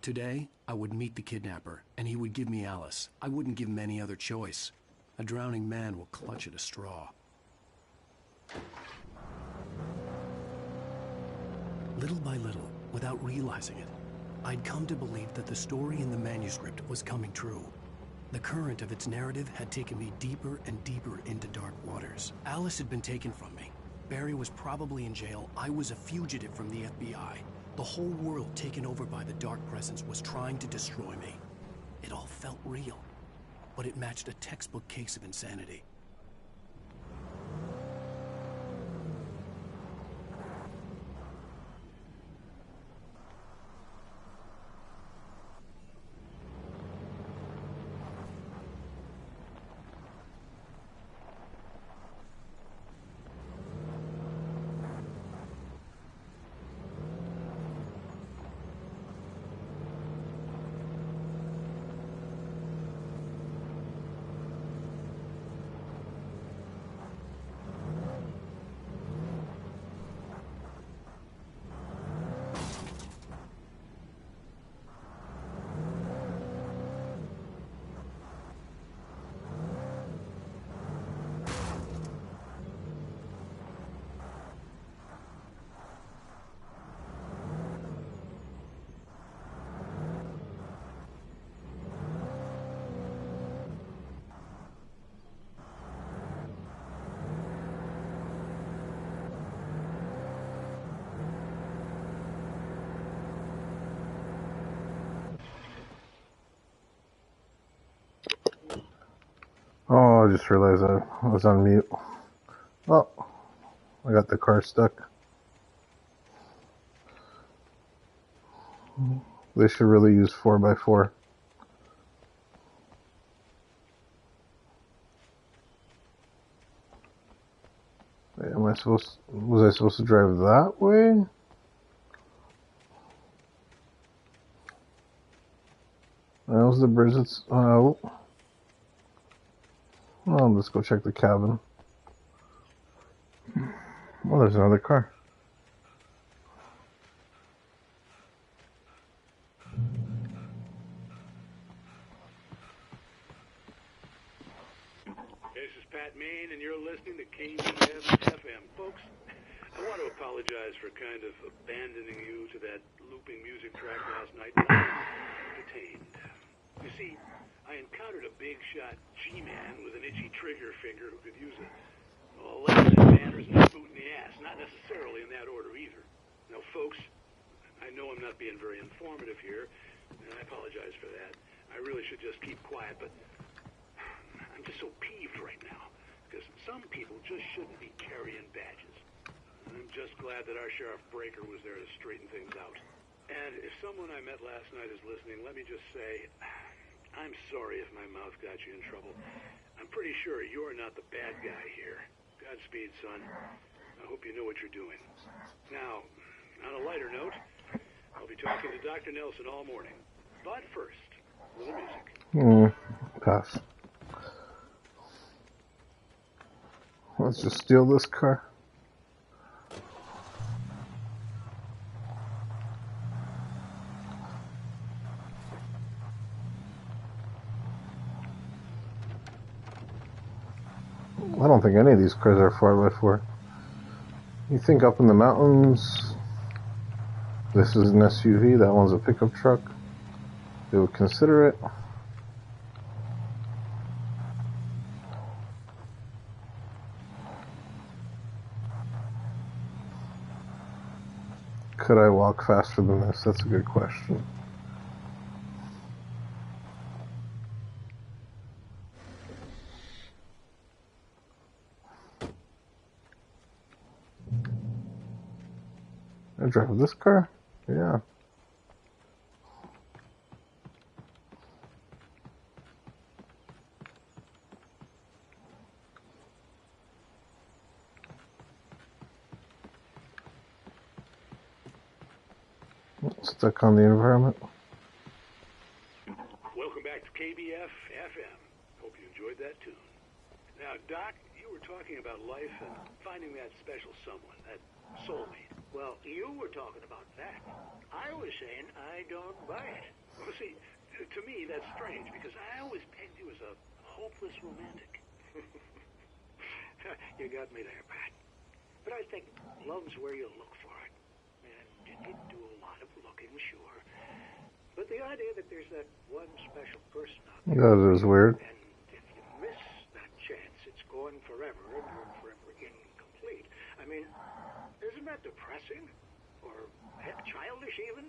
Today, I would meet the kidnapper, and he would give me Alice. I wouldn't give him any other choice. A drowning man will clutch at a straw. Little by little, without realizing it, I'd come to believe that the story in the manuscript was coming true. The current of its narrative had taken me deeper and deeper into dark waters. Alice had been taken from me. Barry was probably in jail. I was a fugitive from the FBI. The whole world taken over by the Dark Presence was trying to destroy me. It all felt real, but it matched a textbook case of insanity. Oh, I just realized I was on mute. Oh, I got the car stuck. They should really use 4x4. Wait, was I supposed to drive that way? That was the bridge that's, well, let's go check the cabin. Well, there's another car. This is Pat Main, and you're listening to KBF-FM. Folks, I want to apologize for kind of abandoning you to that looping music track last night. Detained. You see, I encountered a big shot G-man with an itchy trigger finger who could use a lesson in manners and a boot in the ass. Not necessarily in that order either. Now, folks, I know I'm not being very informative here, and I apologize for that. I really should just keep quiet, but I'm just so peeved right now, because some people just shouldn't be carrying badges. I'm just glad that our Sheriff Breaker was there to straighten things out. And if someone I met last night is listening, let me just say, I'm sorry if my mouth got you in trouble. I'm pretty sure you're not the bad guy here. Godspeed, son. I hope you know what you're doing. Now, on a lighter note, I'll be talking to Dr. Nelson all morning. But first, a little music. Pass. Let's just steal this car. I don't think any of these cars are 4x4. You think up in the mountains, this is an SUV, that one's a pickup truck. They would consider it. Could I walk faster than this? That's a good question. I drive this car? Yeah. Stuck on the environment. Welcome back to KBF FM. Hope you enjoyed that tune. Now, Doc, you were talking about life and finding that special someone, that soulmate. Well, you were talking about that. I was saying I don't buy it. Well, see, to me that's strange because I always pegged you as a hopeless romantic. You got me there, Pat. But I think love's where you look for it. And you need to do a lot of looking, sure. But the idea that there's that one special person out there... That is weird. And if you miss that chance, it's going forever, and you're forever incomplete. I mean, isn't that depressing? Or heck, childish even?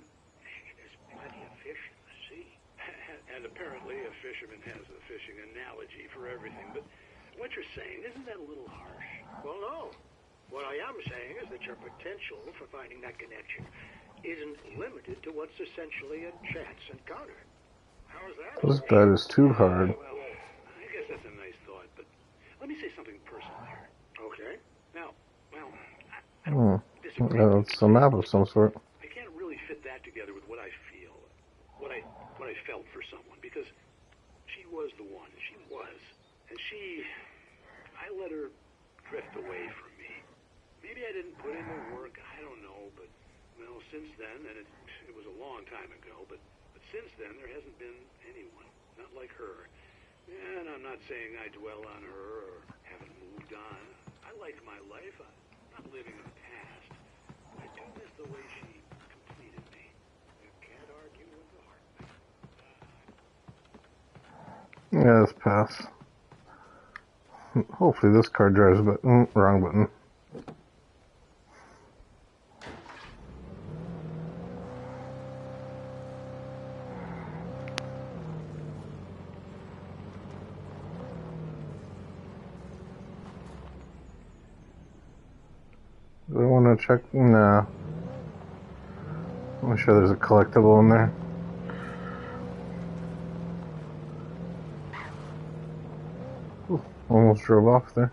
There's plenty of fish in the sea. And apparently a fisherman has a fishing analogy for everything, but what you're saying, isn't that a little harsh? Well, no. What I am saying is that your potential for finding that connection isn't limited to what's essentially a chance encounter. How's that? This bed is too hard. Well, I guess that's a nice thought, but let me say something personal here. Okay. Now, well, I don't disagree. It's a map of some sort. I can't really fit that together with what I feel, what I felt for someone, because she was the one. She was. And I let her drift away from me. Maybe I didn't put in the work, I don't know, but, well, since then, and it was a long time ago, but since then, there hasn't been anyone, not like her. And I'm not saying I dwell on her or haven't moved on. I like my life. I'm not living in the past. I do miss the way she completed me. You can't argue with the heart. Yeah, let's pass. Hopefully this car drives, but wrong button. Do I want to check? Nah. I'm sure there's a collectible in there. Ooh, almost drove off there.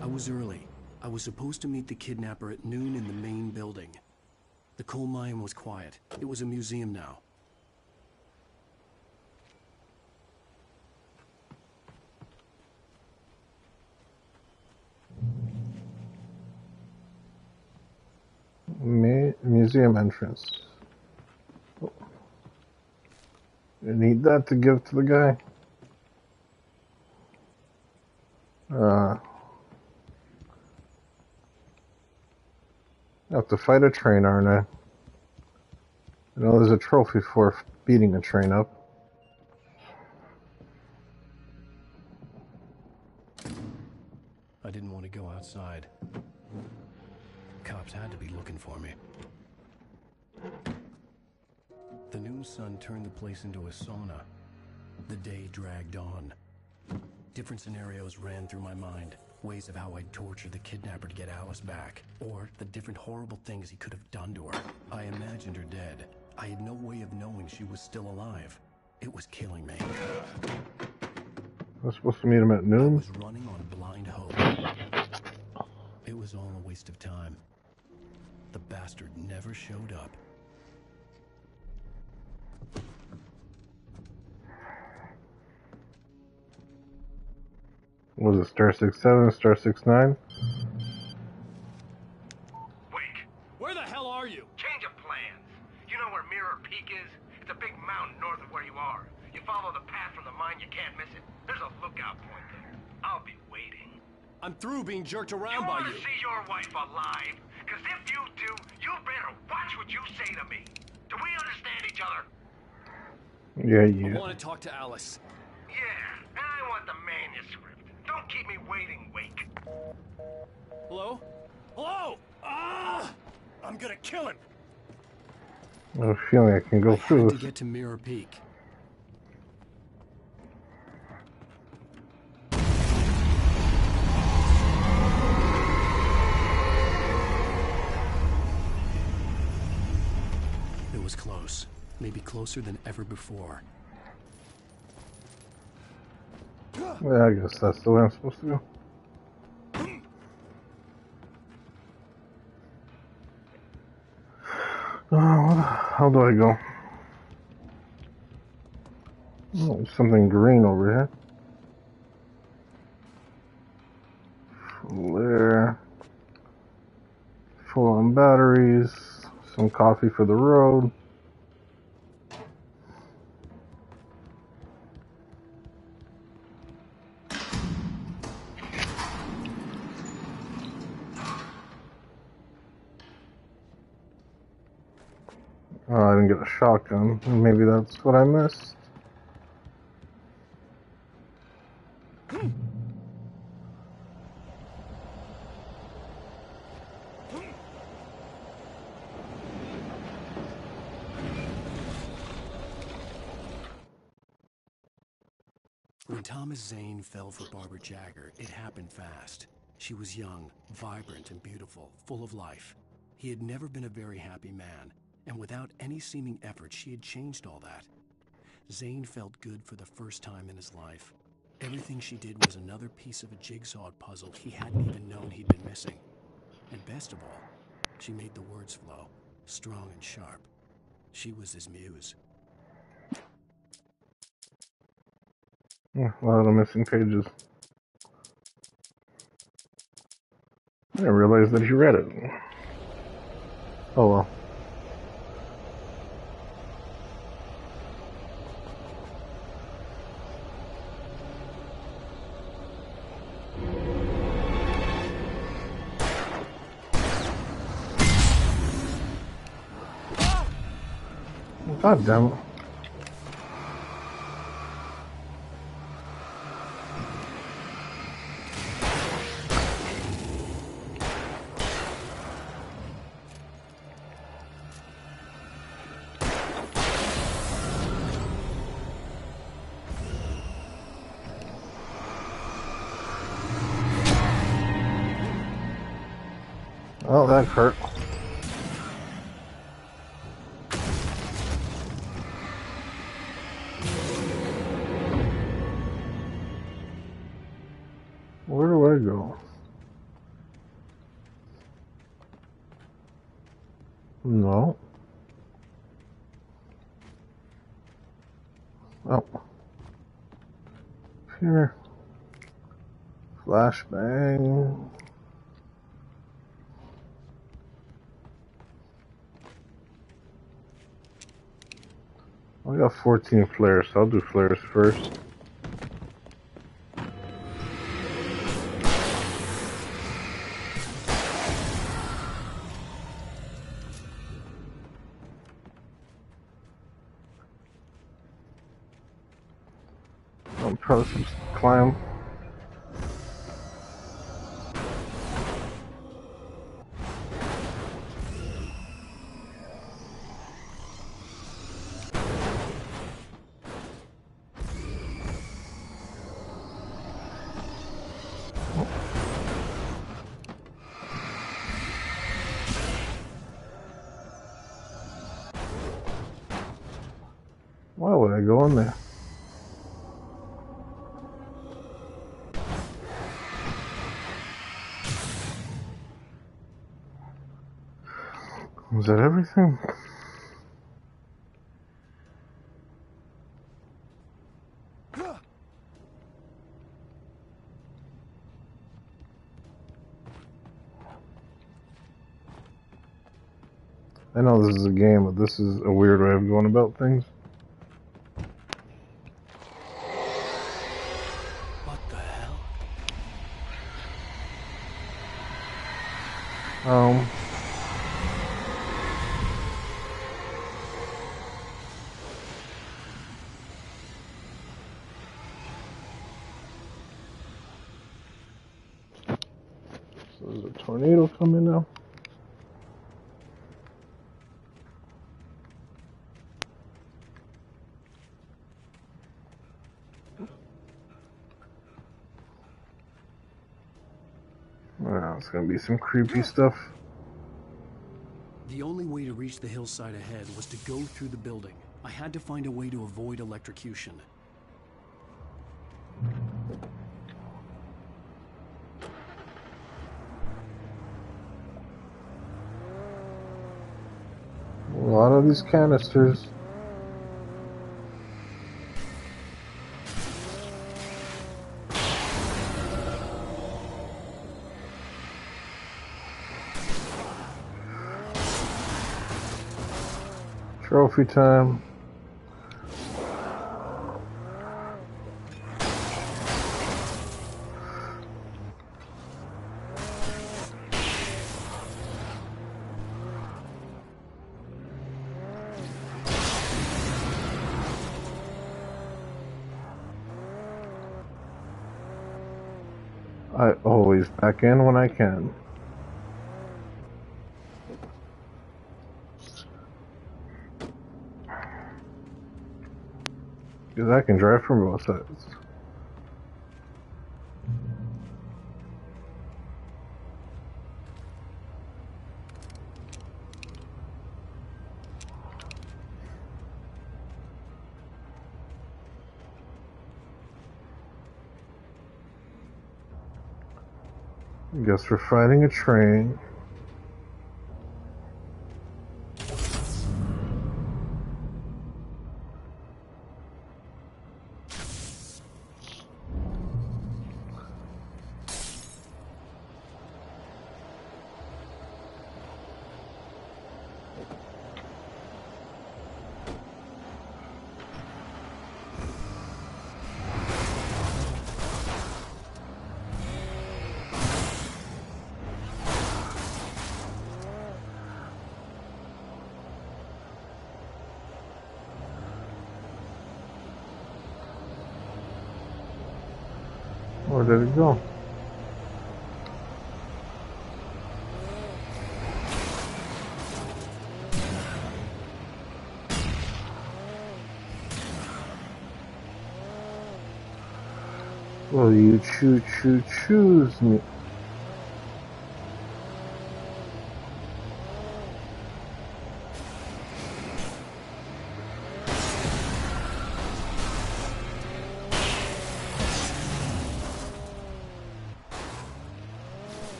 I was early. I was supposed to meet the kidnapper at noon in the main building. The coal mine was quiet. It was a museum now. Museum entrance. Oh. You need that to give to the guy. I have to fight a train, aren't I? You know, there's a trophy for beating a train up. I didn't want to go outside. Cops had to be looking for me. The noon sun turned the place into a sauna. The day dragged on. Different scenarios ran through my mind. Ways of how I'd torture the kidnapper to get Alice back. Or the different horrible things he could have done to her. I imagined her dead. I had no way of knowing she was still alive. It was killing me. I was supposed to meet him at I noon? was running on blind hope. It was all a waste of time. The bastard never showed up. Was it star 67, star 69? Wake! Where the hell are you? Change of plans. You know where Mirror Peak is? It's a big mountain north of where you are. You follow the path from the mine, you can't miss it. There's a lookout point there. I'll be waiting. I'm through being jerked around You by want you. to see your wife alive? Because if you do, you better watch what you say to me. Do we understand each other? Yeah, I you. want to talk to Alice. Yeah, and I want the manuscript. Don't keep me waiting, Wake. Hello? Hello? Ah! I'm gonna kill him. I have a feeling I can go I through had to this. get to Mirror Peak. It was close. Maybe closer than ever before. Yeah, I guess that's the way I'm supposed to go. Oh, hell do I go? Oh, there's something green over here. Flare. Full on batteries. Some coffee for the road. Oh, I didn't get a shotgun. Maybe that's what I missed. When Thomas Zane fell for Barbara Jagger, it happened fast. She was young, vibrant, and beautiful, full of life. He had never been a very happy man, and without any seeming effort, she had changed all that. Zane felt good for the first time in his life. Everything she did was another piece of a jigsaw puzzle he hadn't even known he'd been missing. And best of all, she made the words flow, strong and sharp. She was his muse. A lot of missing pages. I didn't realize that he read it. Oh well. God damn it. Oh, that hurt. Where do I go? No. Oh. Here. Flashbang. I got 14 flares, so I'll do flares first. I'll probably climb. Why would I go in there? Was that everything? I know this is a game, but this is a weird way of going about things. What the hell? So there's a tornado coming now. Wow, it's gonna be some creepy stuff. The only way to reach the hillside ahead was to go through the building. I had to find a way to avoid electrocution. A lot None of these canisters. Trophy time. I always back in when I can. Because I can drive from both sides. I guess we're fighting a train. Where did it go? Will you choose me?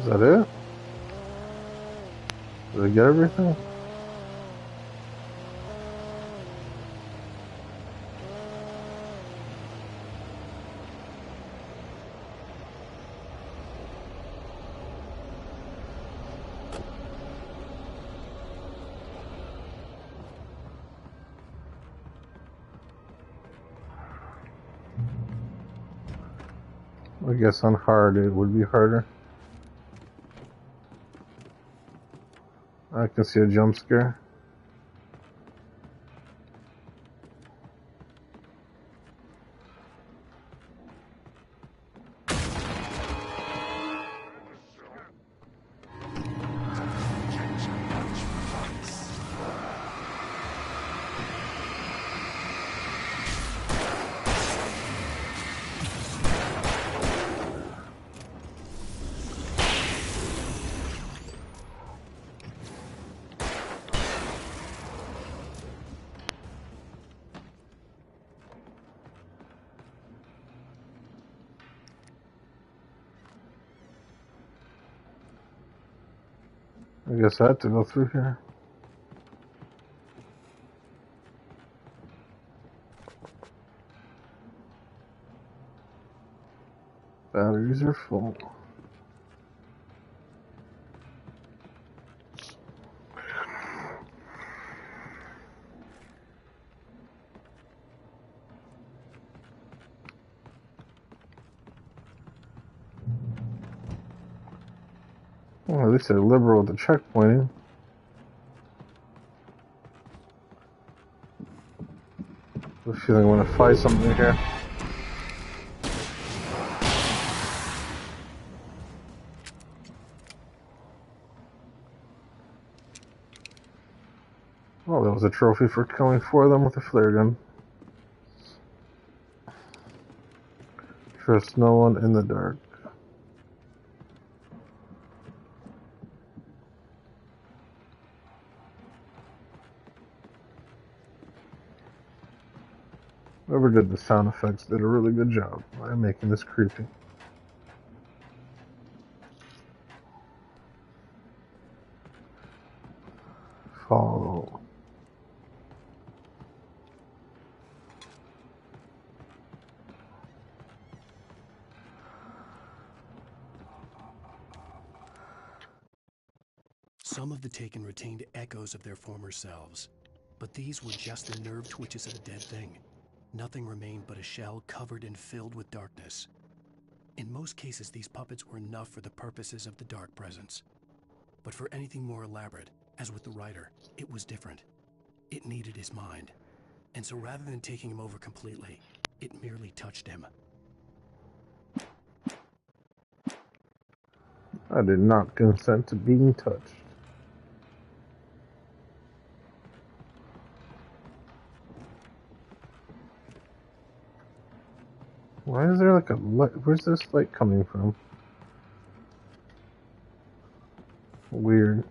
Is that it? Did I get everything? I guess on hard it would be harder. I can see a jump scare. I guess I have to go through here. Batteries are full. Well, at least they're liberal with the checkpointing. I have a feeling I want to fight something here. Oh, that was a trophy for killing 4 of them with a flare gun. Trust no one in the dark. Whoever did the sound effects did a really good job by making this creepy. Follow. Some of the Taken retained echoes of their former selves, but these were just the nerve twitches of a dead thing. Nothing remained but a shell covered and filled with darkness. In most cases, these puppets were enough for the purposes of the dark presence. But for anything more elaborate, as with the writer, it was different. It needed his mind. And so rather than taking him over completely, it merely touched him. I did not consent to being touched. Why is there like a light? Where's this light coming from? Weird.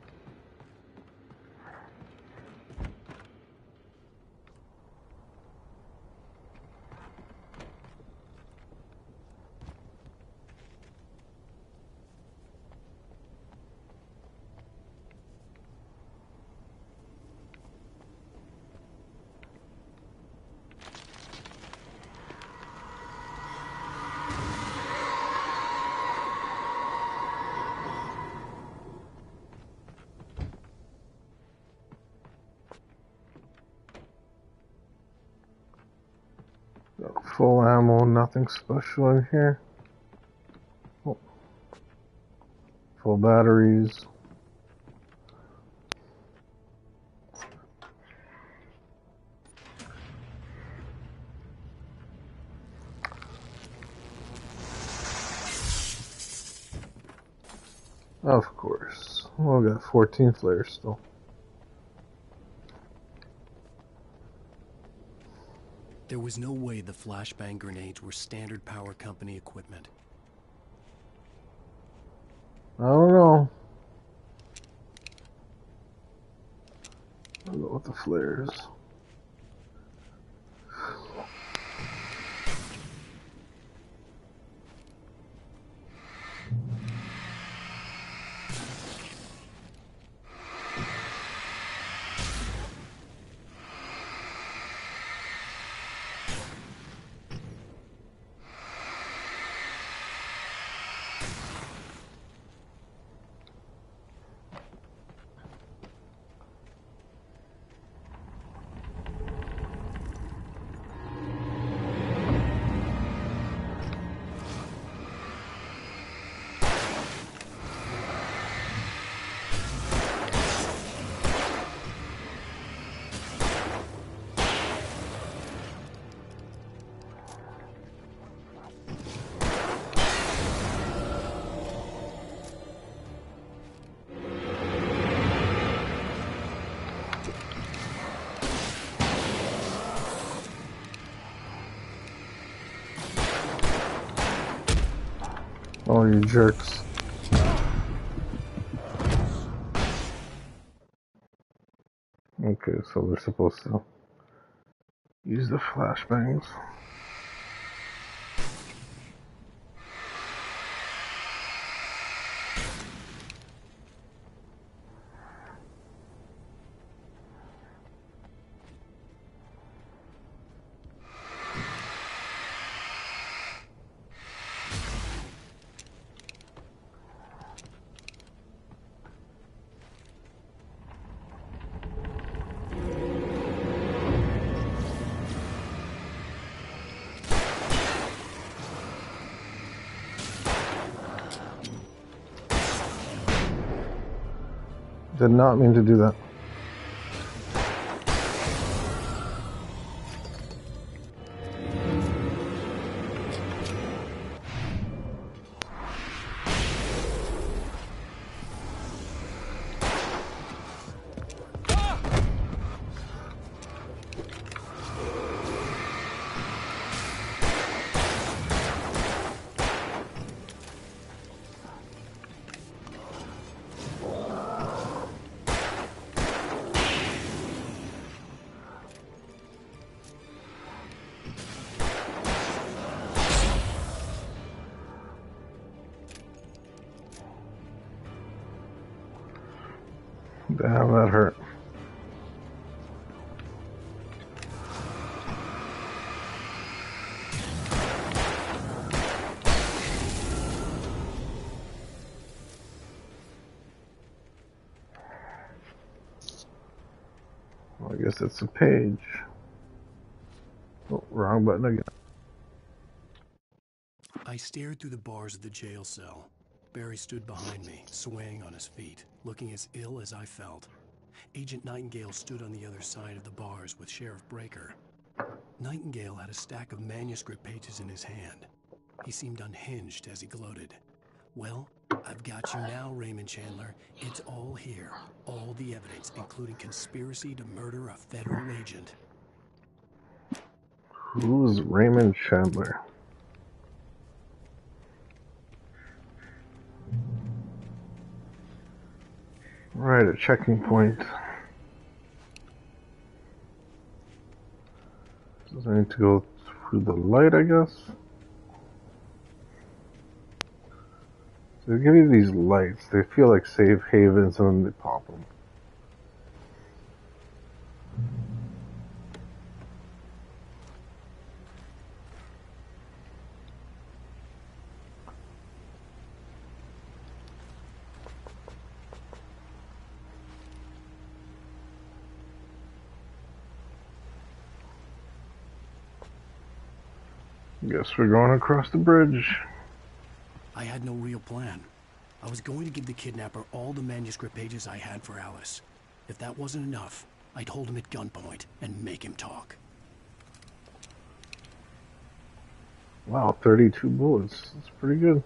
Full ammo, nothing special in here. Oh. Full batteries. Of course. Well, we got 14 flares still. There was no way the flashbang grenades were standard power company equipment. I don't know. I'll go with the flares. Oh, you jerks. Okay, so they're supposed to use the flashbangs. Did not mean to do that. Damn, that hurt. Well, I guess it's a page. Oh, wrong button again. I stared through the bars of the jail cell. Barry stood behind me, swaying on his feet, looking as ill as I felt. Agent Nightingale stood on the other side of the bars with Sheriff Breaker. Nightingale had a stack of manuscript pages in his hand. He seemed unhinged as he gloated. Well, I've got you now, Raymond Chandler. It's all here. All the evidence, including conspiracy to murder a federal agent. Who's Raymond Chandler? Right, a checking point. Does I need to go through the light, I guess? So they give you these lights. They feel like safe havens and then they pop them. Guess we're going across the bridge. I had no real plan. I was going to give the kidnapper all the manuscript pages I had for Alice. If that wasn't enough, I'd hold him at gunpoint and make him talk. Wow, 32 bullets. That's pretty good.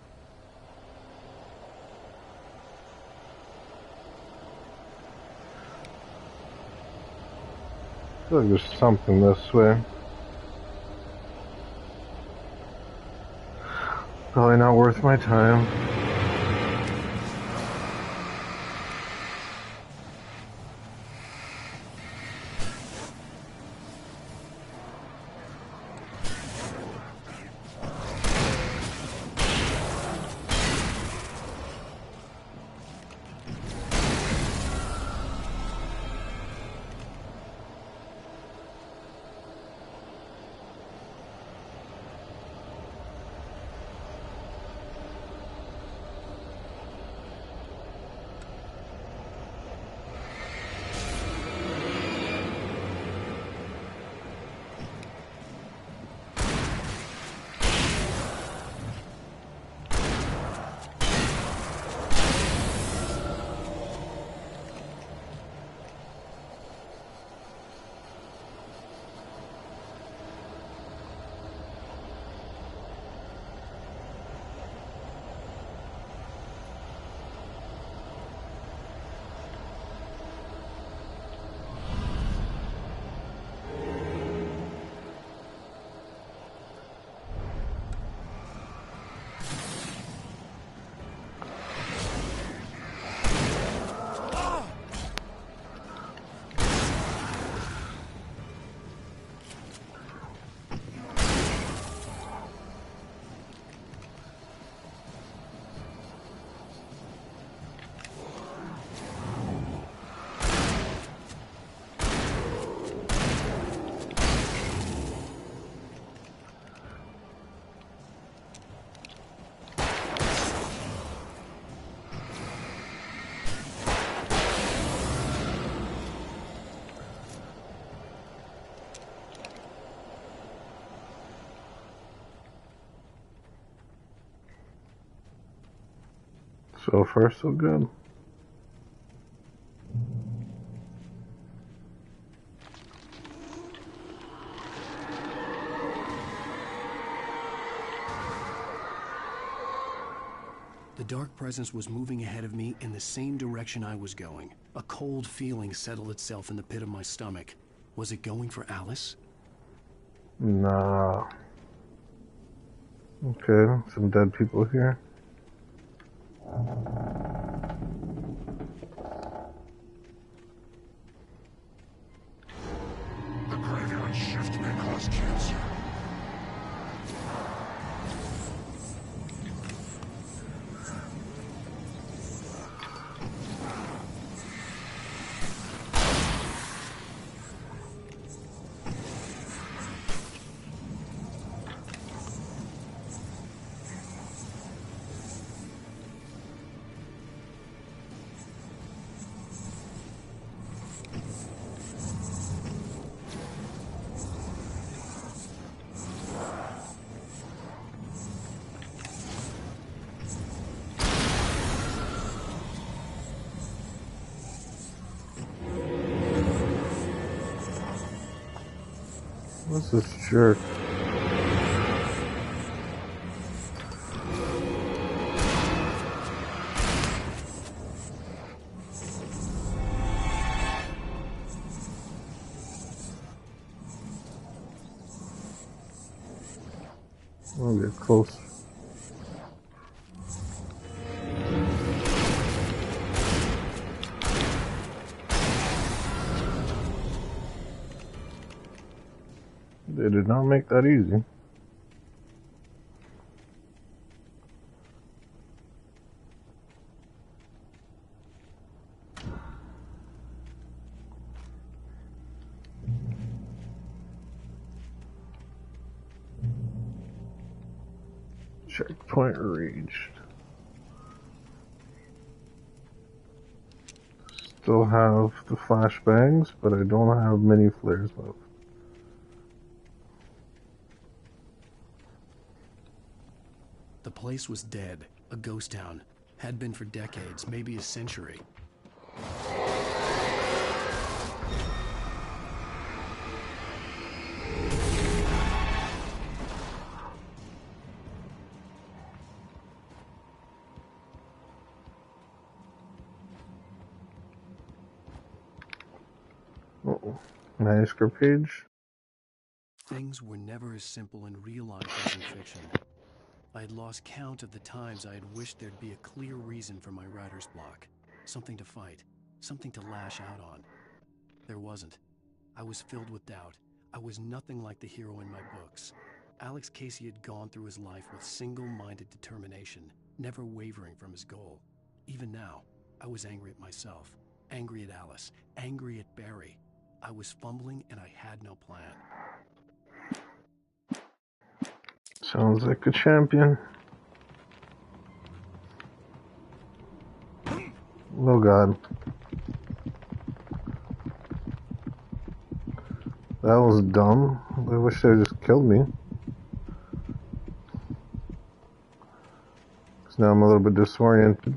I feel like there's something this way. Probably not worth my time. So far, so good. The dark presence was moving ahead of me in the same direction I was going. A cold feeling settled itself in the pit of my stomach. Was it going for Alice? Nah. Okay, some dead people here. The graveyard shift may cause cancer. What's this jerk? I'll get close. They did not make that easy. Checkpoint reached. Still have the flashbangs, but I don't have many flares left. The place was dead, a ghost town. Had been for decades, maybe a century. Uh-oh. Manuscript page. Things were never as simple in real life as in fiction. I had lost count of the times I had wished there'd be a clear reason for my writer's block. Something to fight, something to lash out on. There wasn't. I was filled with doubt. I was nothing like the hero in my books. Alex Casey had gone through his life with single-minded determination, never wavering from his goal. Even now, I was angry at myself, angry at Alice, angry at Barry. I was fumbling and I had no plan. Sounds like a champion. Oh god. That was dumb. I wish they just killed me. Because now I'm a little bit disoriented.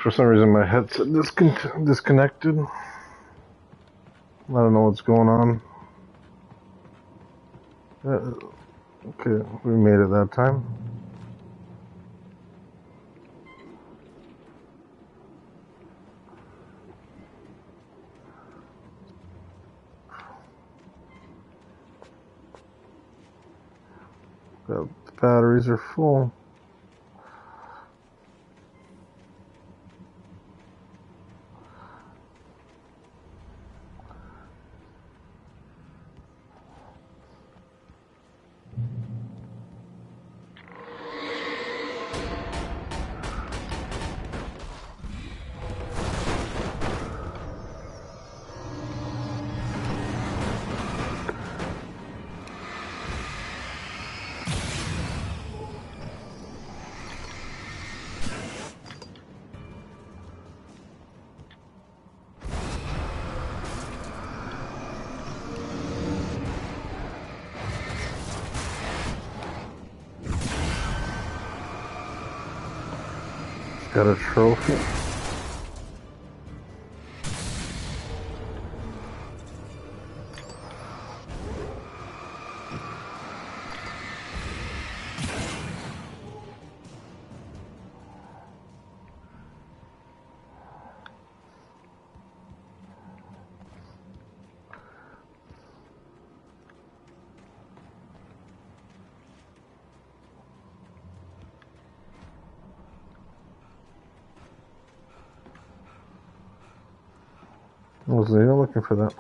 For some reason my headset disconnected. I don't know what's going on. Okay, we made it that time. The batteries are full. Got a trophy. I wasn't even looking for that.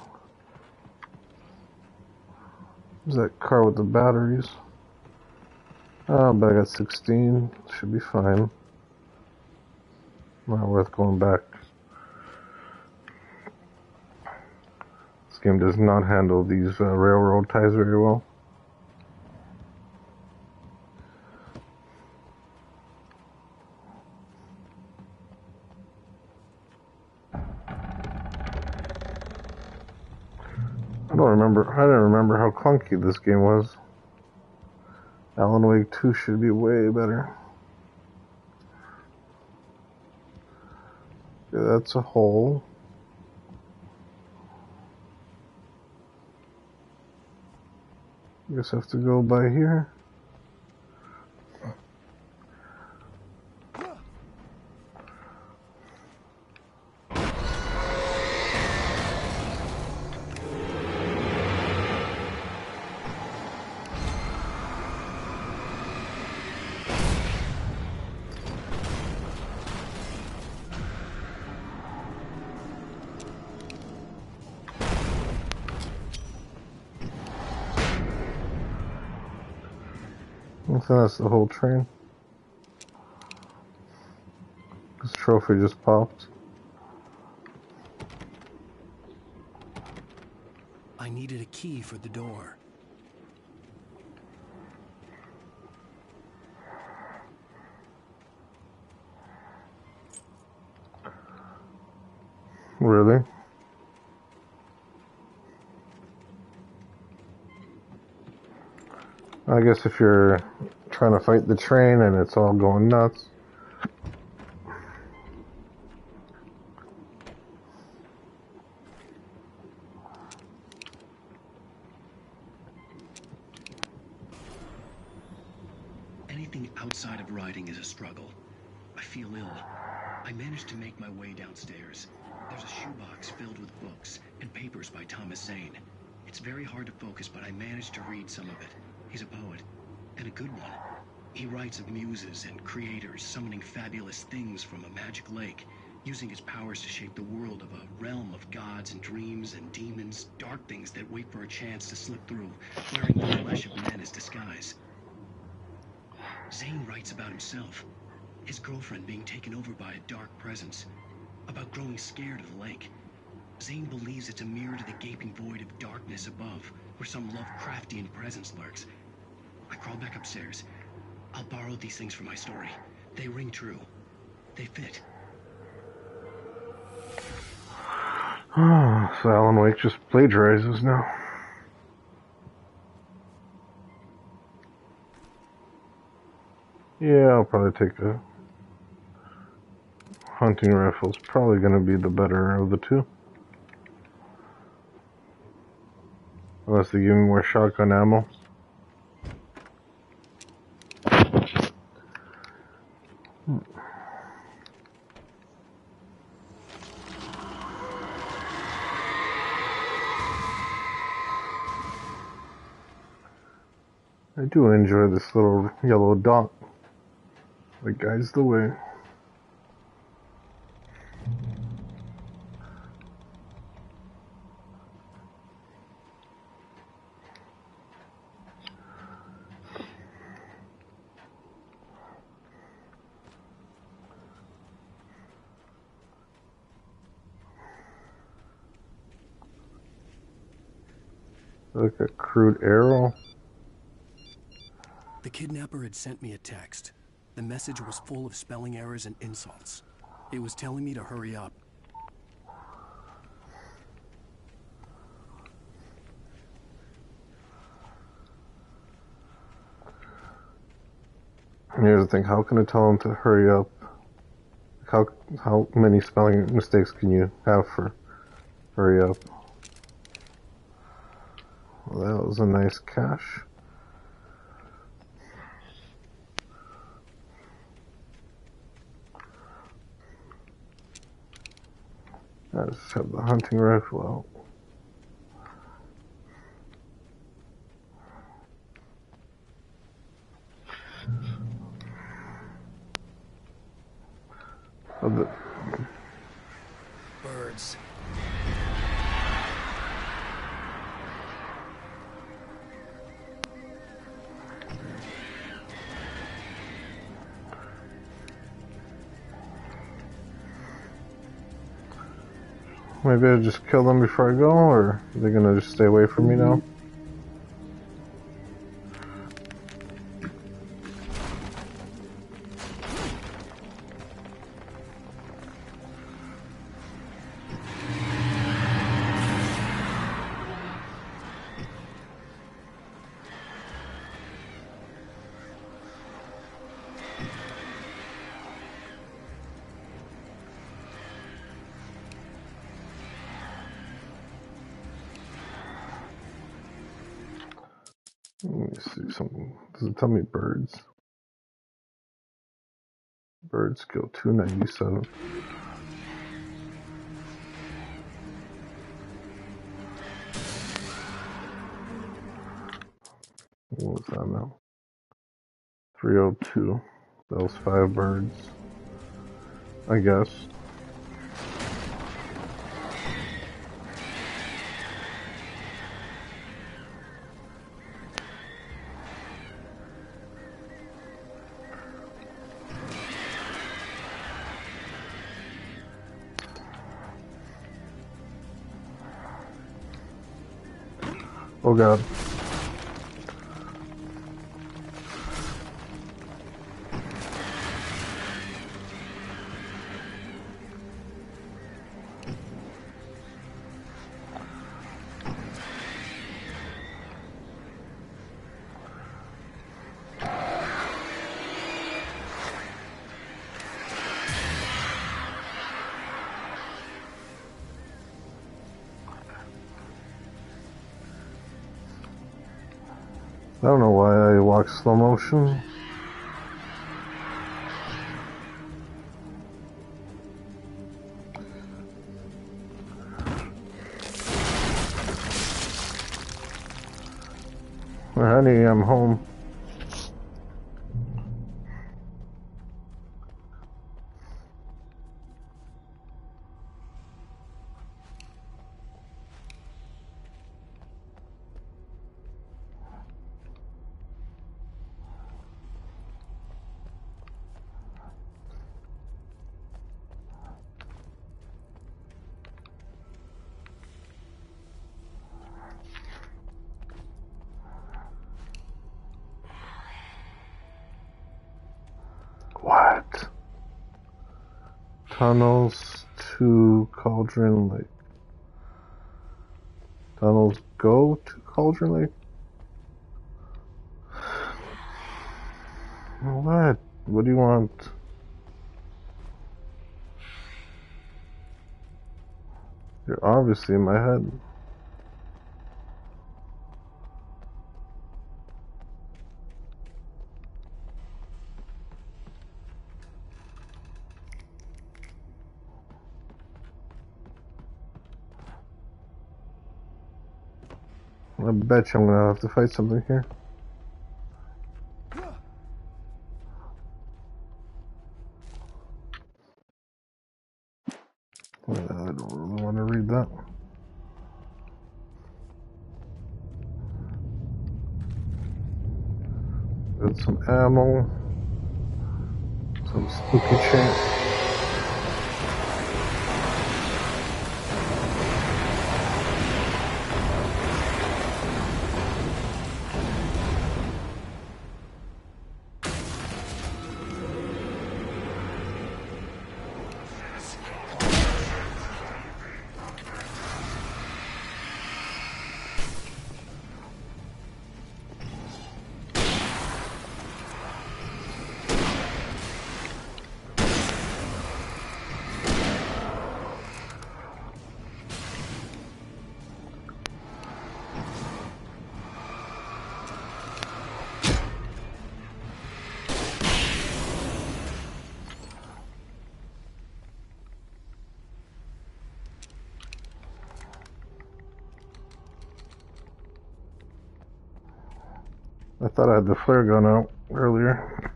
There's that car with the batteries. Oh, but I got 16. Should be fine. Not worth going back. This game does not handle these railroad ties very well. I didn't remember how clunky this game was. Alan Wake 2 should be way better. Okay, that's a hole. Guess I have to go by here. I think that's the whole train. This trophy just popped. I needed a key for the door. Really? I guess if you're trying to fight the train and it's all going nuts. Anything outside of riding is a struggle. I feel ill. I managed to make my way downstairs. There's a shoebox filled with books and papers by Thomas Zane. It's very hard to focus, but I managed to read some of it. He's a poet, and a good one. He writes of muses and creators summoning fabulous things from a magic lake, using his powers to shape the world of a realm of gods and dreams and demons, dark things that wait for a chance to slip through, wearing the flesh of men as disguise. Zane writes about himself, his girlfriend being taken over by a dark presence, about growing scared of the lake. Zane believes it's a mirror to the gaping void of darkness above, where some Lovecraftian presence lurks. I crawl back upstairs. I'll borrow these things for my story. They ring true. They fit. So Alan Wake just plagiarizes now. Yeah, I'll probably take a hunting rifle. It's probably going to be the better of the two. Unless they give me more shotgun ammo. I do enjoy this little yellow dot that guides the way. Like a crude arrow. The kidnapper had sent me a text. The message was full of spelling errors and insults. It was telling me to hurry up. And here's the thing, how can I tell him to hurry up? How many spelling mistakes can you have for hurry up? Well, that was a nice cache. I just have the hunting rifle out. Birds. Maybe I just kill them before I go, or are they gonna just stay away from me now? Let me see something. Does it tell me birds? Birds kill 297. What was that now? 302. That was 5 birds. I guess. Oh god. I don't know why I walk slow motion. Honey, I'm home. What? Tunnels to Cauldron Lake. Tunnels go to Cauldron Lake? What? What do you want? You're obviously in my head. I bet you I'm gonna have to fight something here. I don't really want to read that. Got some ammo. Some spooky chant. I thought I had the flare gun out earlier.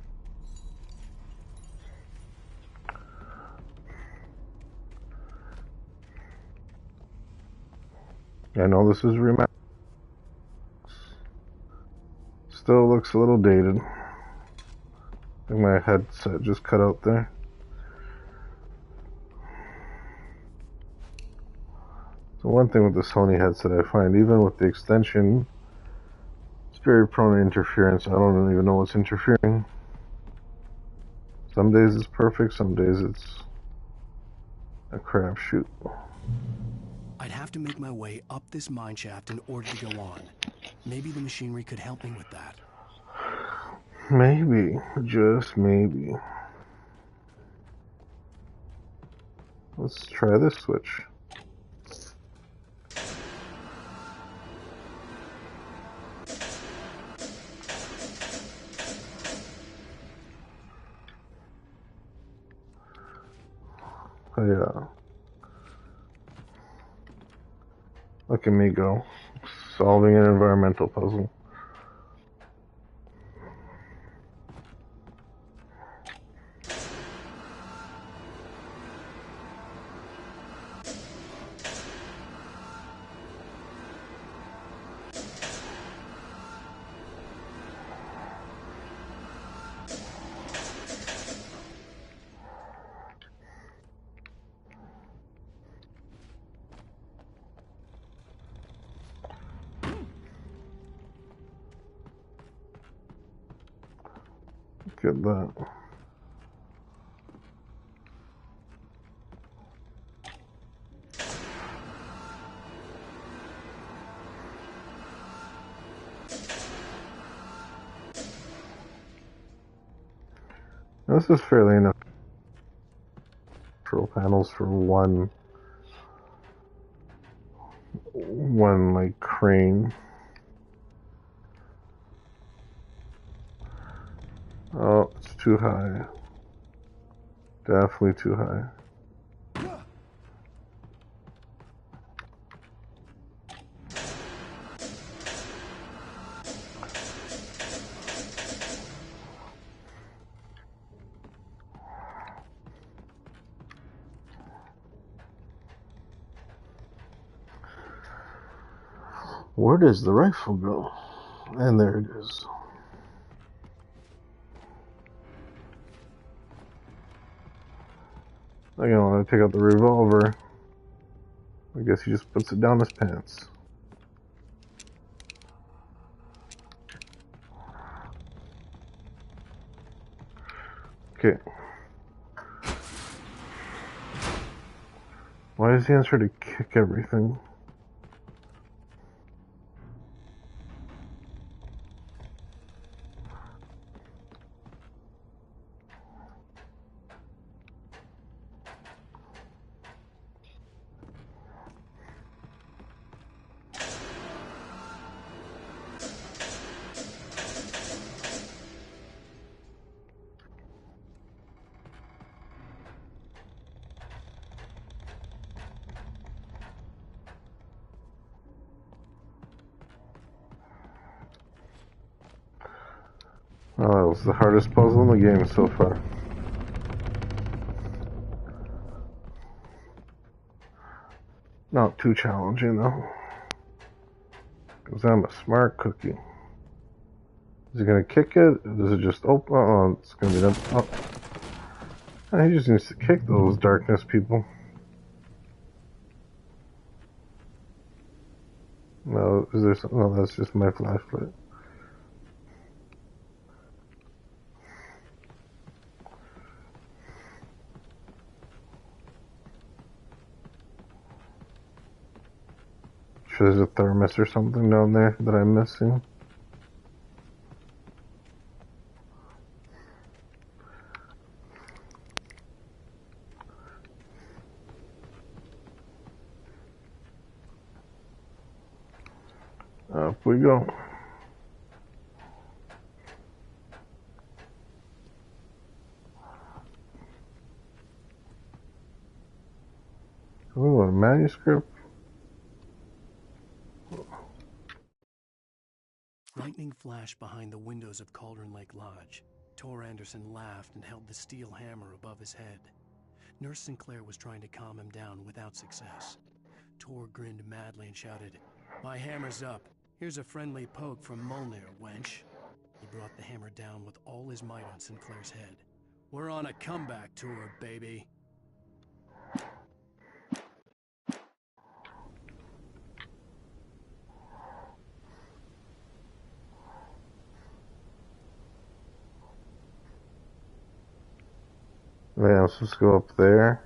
I know this is remastered. Still looks a little dated. I think my headset just cut out there. The one thing with the Sony headset I find, even with the extension, it's very prone to interference. I don't even know what's interfering. Some days it's perfect, some days it's a crapshoot. I'd have to make my way up this mine shaft in order to go on. Maybe the machinery could help me with that. Maybe, just maybe. Let's try this switch. Oh yeah. Look at me go. Solving an environmental puzzle. Get that. This is fairly enough. Control panels for one like crane. Oh, it's too high. Definitely too high. Where does the rifle go? And there it is. I don't want to take out the revolver. I guess he just puts it down his pants. Okay. Why does he answer to kick everything? Oh, that was the hardest puzzle in the game so far. Not too challenging though. Because I'm a smart cookie. Is he gonna kick it? Or does it just open? Oh, it's gonna be done. Oh. He just needs to kick those darkness people. No, is there something? No, that's just my flashlight. Sure, there's a thermos or something down there that I'm missing. Up we go. Oh, a manuscript. Lightning flashed behind the windows of Cauldron Lake Lodge. Tor Anderson laughed and held the steel hammer above his head. Nurse Sinclair was trying to calm him down without success. Tor grinned madly and shouted, "My hammer's up. Here's a friendly poke from Mulnir, wench." He brought the hammer down with all his might on Sinclair's head. "We're on a comeback tour, baby." Yeah, I'm supposed to go up there.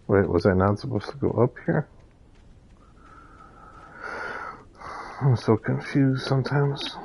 Wait, was I not supposed to go up here? I'm so confused sometimes.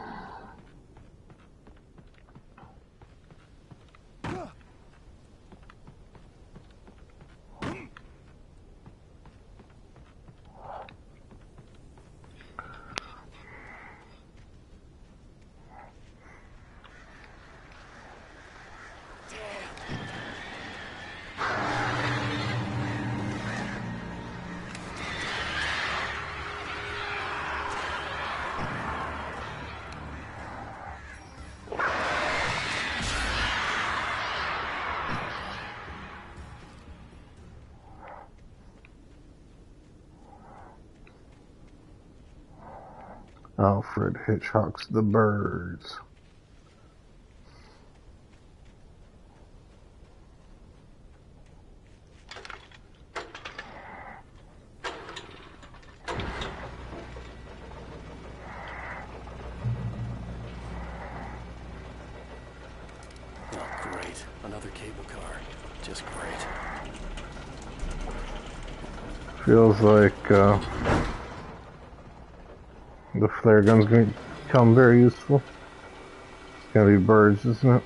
Alfred Hitchcock's The Birds. Oh, great. Another cable car. Just great. Feels like the flare gun's going to become very useful. It's going to be birds, isn't it?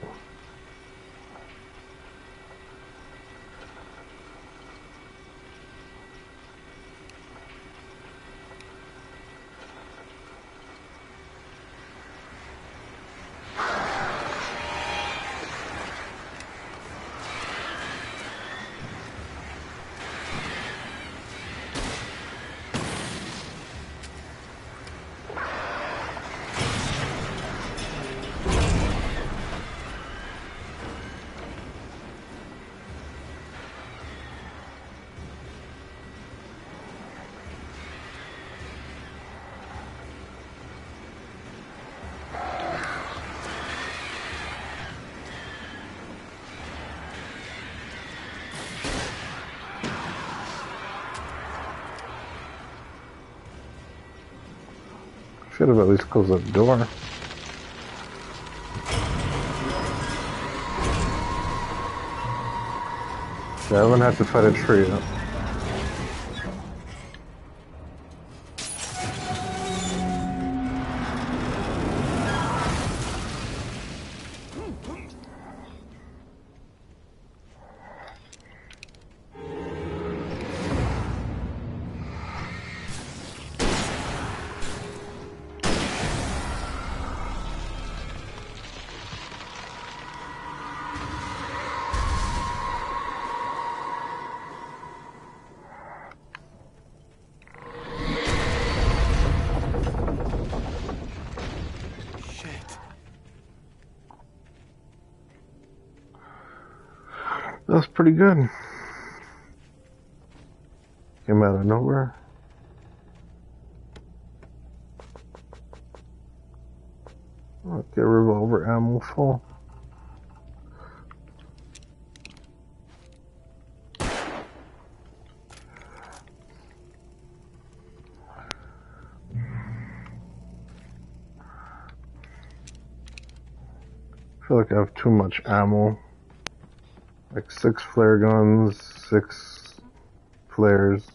Should have at least closed the door. Yeah, I wouldn't have to fight a tree up. That's pretty good. Came out of nowhere. Get revolver ammo full. I feel like I have too much ammo. Like 6 flare guns, 6 flares.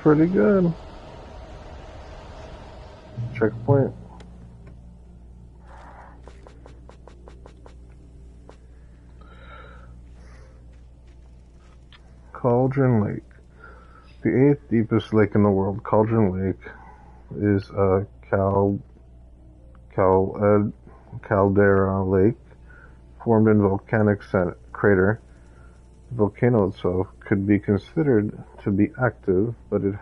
pretty good. Checkpoint. Cauldron Lake. The 8th deepest lake in the world, Cauldron Lake, is a caldera lake formed in volcanic crater. The volcano itself could be considered to be active, but it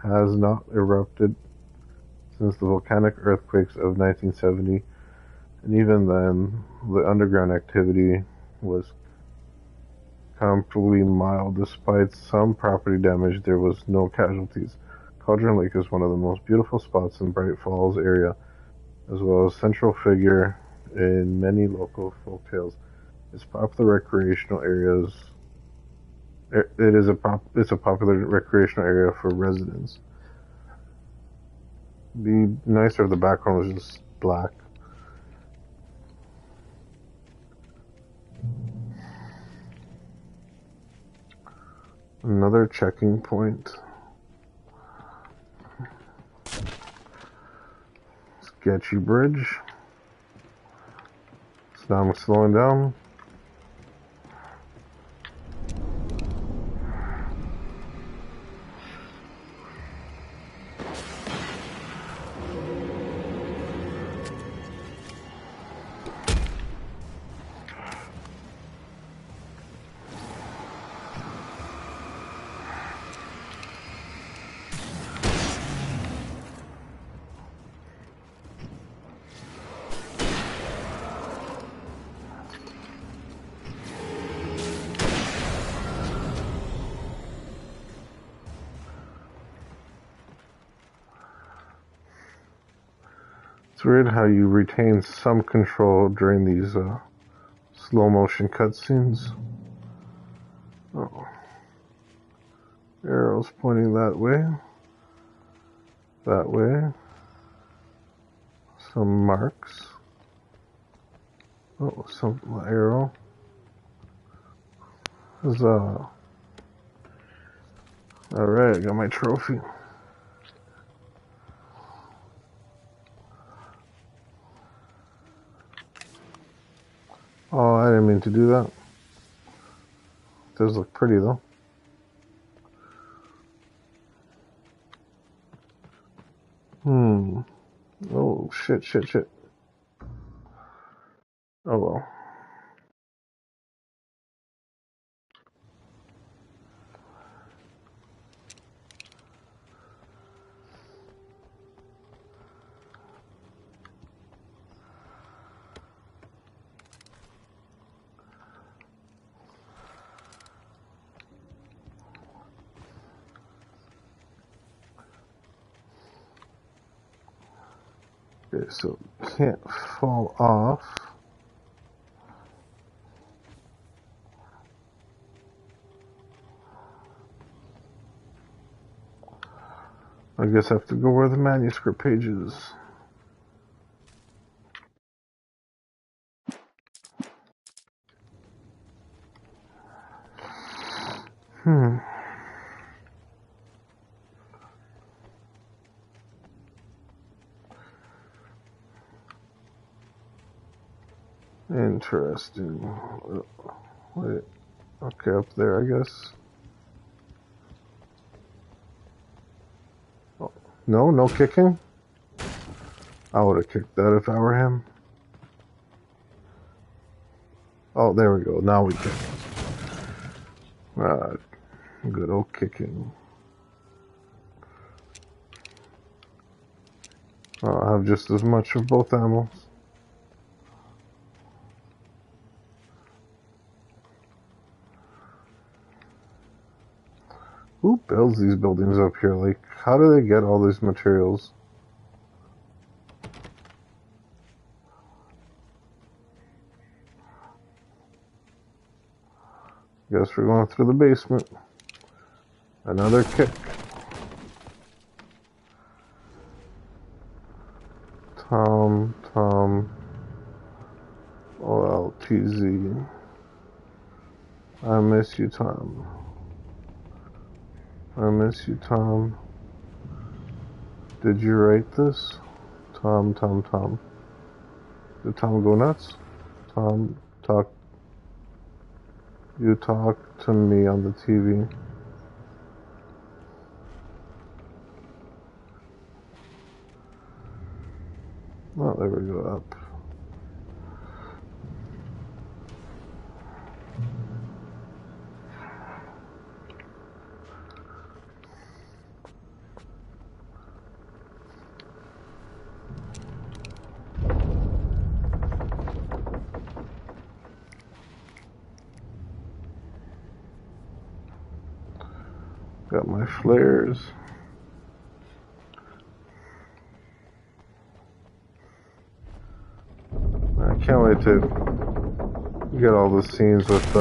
has not erupted since the volcanic earthquakes of 1970, and even then, the underground activity was comparably mild. Despite some property damage, there was no casualties. Cauldron Lake is one of the most beautiful spots in Bright Falls area, as well as central figure in many local folktales. It's popular recreational areas. It's a popular recreational area for residents. The nicer the background is just black. Another checking point. Sketchy bridge. So now I'm slowing down. It's weird how you retain some control during these slow motion cutscenes. Oh. Arrows pointing that way. That way. Some marks. Oh, some arrow. Alright, I got my trophy. Oh, I didn't mean to do that. It does look pretty though. Oh, shit. Oh well. Okay, so can't fall off. I guess I have to go where the manuscript page is. Interesting. Wait. Okay, up there, I guess. Oh, no kicking? I would have kicked that if I were him. Oh, there we go. Now we kick. Good old kicking. I have just as much of both animals. Who builds these buildings up here? Like, how do they get all these materials? Guess we're going through the basement. Another kick. Tom, OLTZ. I miss you, Tom. I miss you, Tom. Did you write this? Tom. Did Tom go nuts? Tom, talk. You talk to me on the TV. Well, there we go, up. Got my flares. I can't wait to get all the scenes with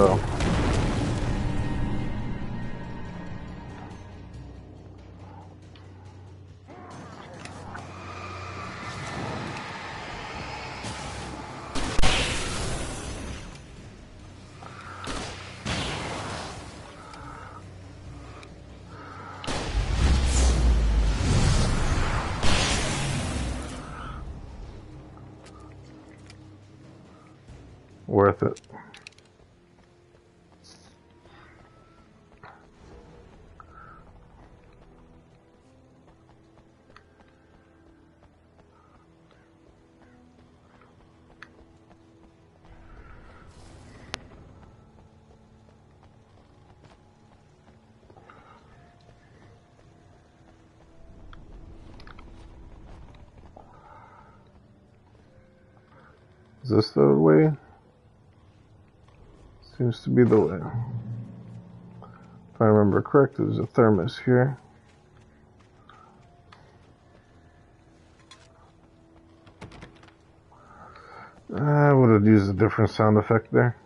worth it. Is this the way? Seems to be the way. If I remember correct, there's a thermos here. I would have used a different sound effect there.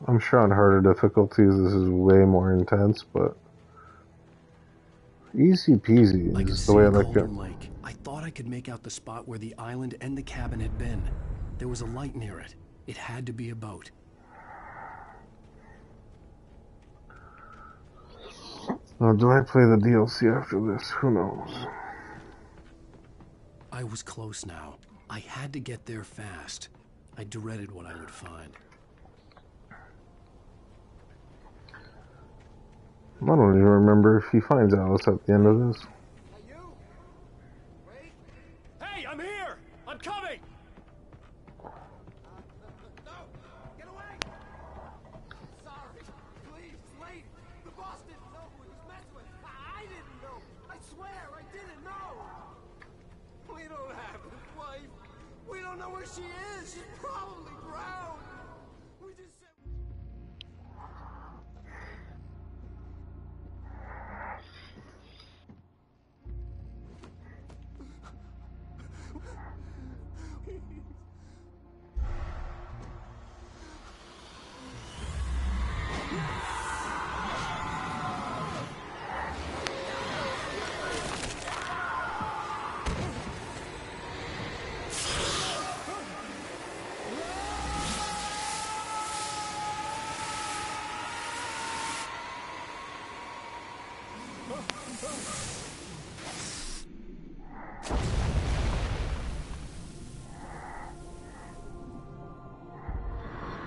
I'm sure on harder difficulties this is way more intense, but easy peasy is the way I like it. Lake. I thought I could make out the spot where the island and the cabin had been. There was a light near it. It had to be a boat. Now, do I play the DLC after this? Who knows? I was close now. I had to get there fast. I dreaded what I would find. I don't even remember if he finds Alice at the end of this. Hey, I'm here! I'm coming! No! Get away! Sorry. Please, late. The boss didn't know who he was messing with. I didn't know. I swear, I didn't know. We don't have his wife. We don't know where she is. She's probably drowned. We just said...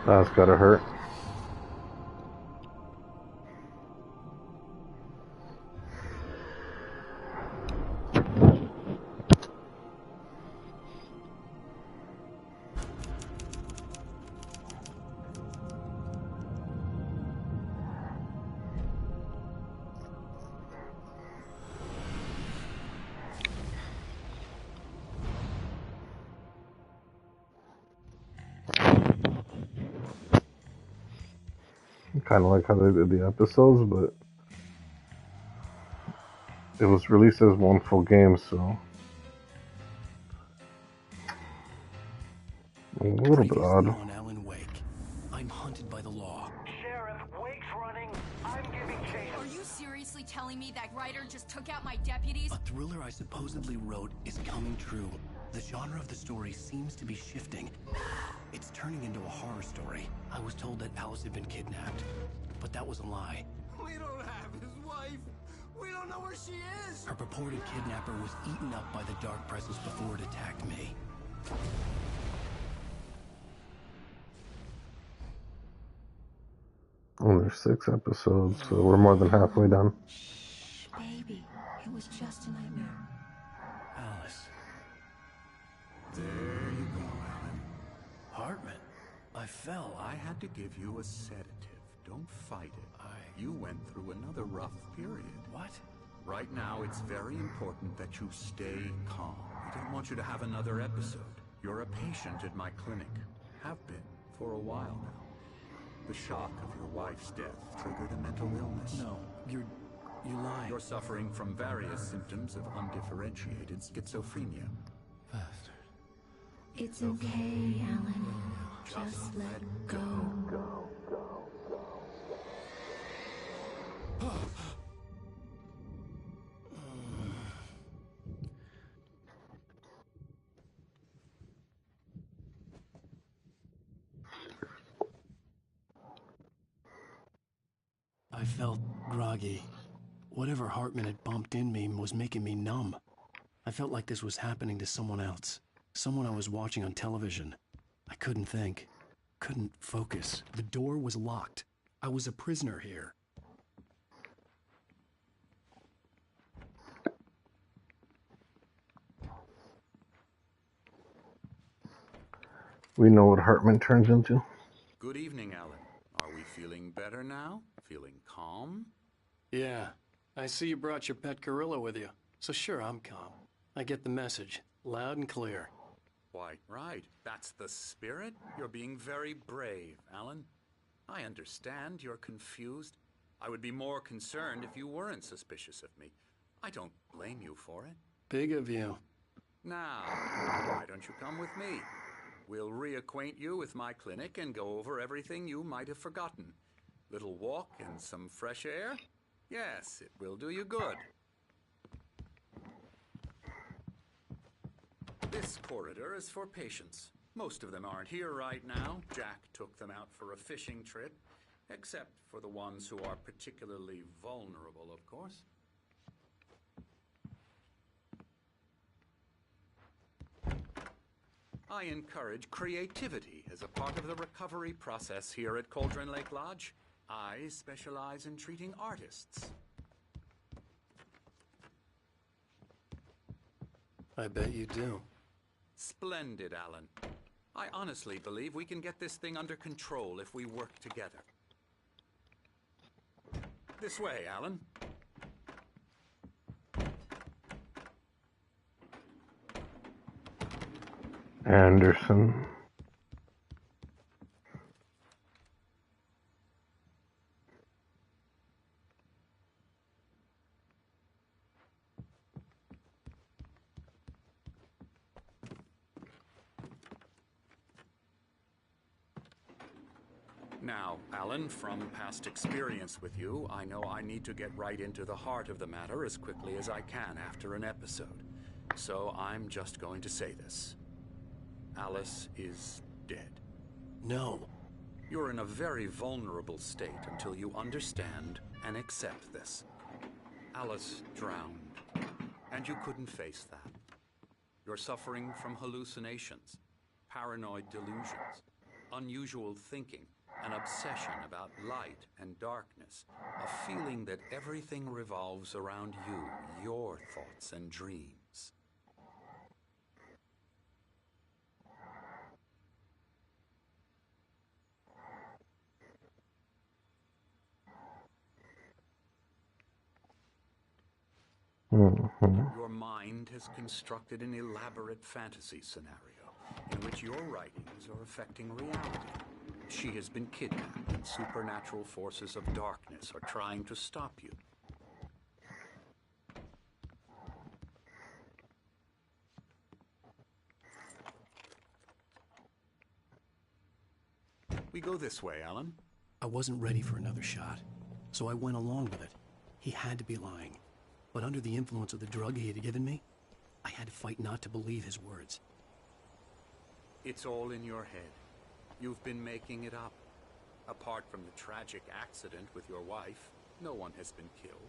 That's gotta hurt. Kind of like how they did the episodes, but it was released as one full game, so a little bit odd. On Alan Wake. I'm hunted by the law. Sheriff, Wake's running. I'm giving chase. Are you seriously telling me that writer just took out my deputies? A thriller I supposedly wrote is coming true. The genre of the story seems to be shifting. It's turning into a horror story. I was told that Alice had been kidnapped, but that was a lie. We don't have his wife. We don't know where she is. Her purported kidnapper was eaten up by the dark presence before it attacked me. And there's 6 episodes, so we're more than halfway done. Shh, baby. It was just a nightmare. Alice. There you go, Alan. Hartman. I fell. I had to give you a sedative. Don't fight it. You went through another rough period. What? Right now, it's very important that you stay calm. We don't want you to have another episode. You're a patient at my clinic. Have been for a while now. The shock of your wife's death triggered a mental illness. No, you lied. You're suffering from various symptoms of undifferentiated schizophrenia. Bastard. It's okay, Alan. Just let go. I felt groggy. Whatever Hartman had bumped in me was making me numb. I felt like this was happening to someone else. Someone I was watching on television. I couldn't think. Couldn't focus. The door was locked. I was a prisoner here. We know what Hartman turns into. Good evening, Alan. Are we feeling better now? Feeling calm? Yeah. I see you brought your pet gorilla with you. So sure, I'm calm. I get the message. Loud and clear. Why, right. That's the spirit. You're being very brave, Alan. I understand you're confused. I would be more concerned if you weren't suspicious of me. I don't blame you for it. Big of you. Now, why don't you come with me? We'll reacquaint you with my clinic and go over everything you might have forgotten. Little walk and some fresh air? Yes, it will do you good. This corridor is for patients. Most of them aren't here right now. Jack took them out for a fishing trip, except for the ones who are particularly vulnerable, of course. I encourage creativity as a part of the recovery process here at Cauldron Lake Lodge. I specialize in treating artists. I bet you do. Splendid, Alan. I honestly believe we can get this thing under control if we work together. This way, Alan. Anderson. Now, Alan, from past experience with you, I know I need to get right into the heart of the matter as quickly as I can after an episode. So I'm just going to say this. Alice is dead. No. You're in a very vulnerable state until you understand and accept this. Alice drowned, and you couldn't face that. You're suffering from hallucinations, paranoid delusions, unusual thinking, an obsession about light and darkness, a feeling that everything revolves around you, your thoughts and dreams. Your mind has constructed an elaborate fantasy scenario in which your writings are affecting reality. She has been kidnapped, and supernatural forces of darkness are trying to stop you. We go this way, Alan. I wasn't ready for another shot, so I went along with it. He had to be lying. But under the influence of the drug he had given me, I had to fight not to believe his words. It's all in your head. You've been making it up. Apart from the tragic accident with your wife, no one has been killed.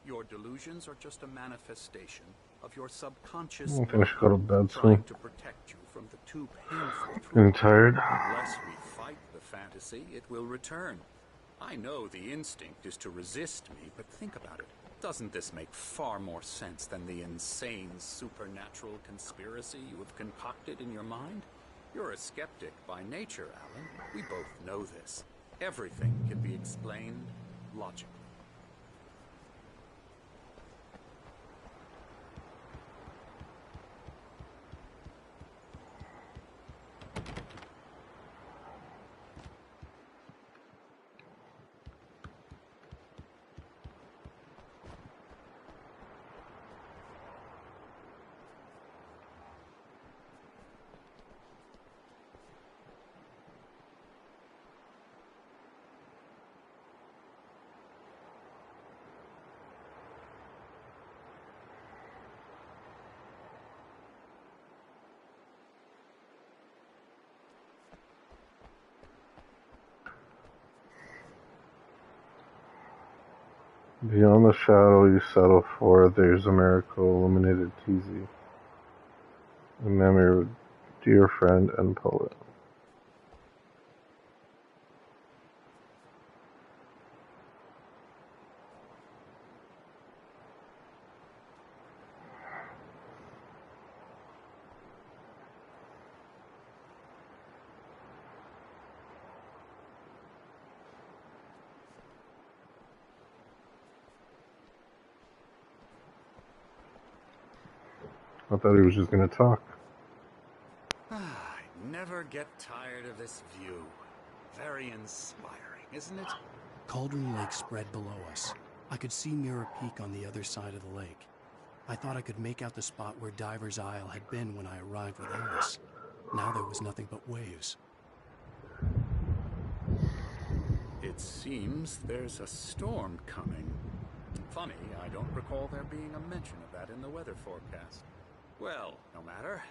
Your delusions are just a manifestation of your subconscious I think I should go to bed trying soon. to protect you from the too painful truth. Getting tired. Unless we fight the fantasy, it will return. I know the instinct is to resist me, but think about it. Doesn't this make far more sense than the insane supernatural conspiracy you have concocted in your mind? You're a skeptic by nature, Alan. We both know this. Everything can be explained logically. Beyond the shadow you settle for, there's a miracle illuminated TZ. A memory of a dear friend and poet. I thought he was just going to talk. I never get tired of this view. Very inspiring, isn't it? Cauldron Lake spread below us. I could see Mirror Peak on the other side of the lake. I thought I could make out the spot where Diver's Isle had been when I arrived with Alice. Now there was nothing but waves. It seems there's a storm coming. Funny, I don't recall there being a mention of that in the weather forecast. Well, no matter.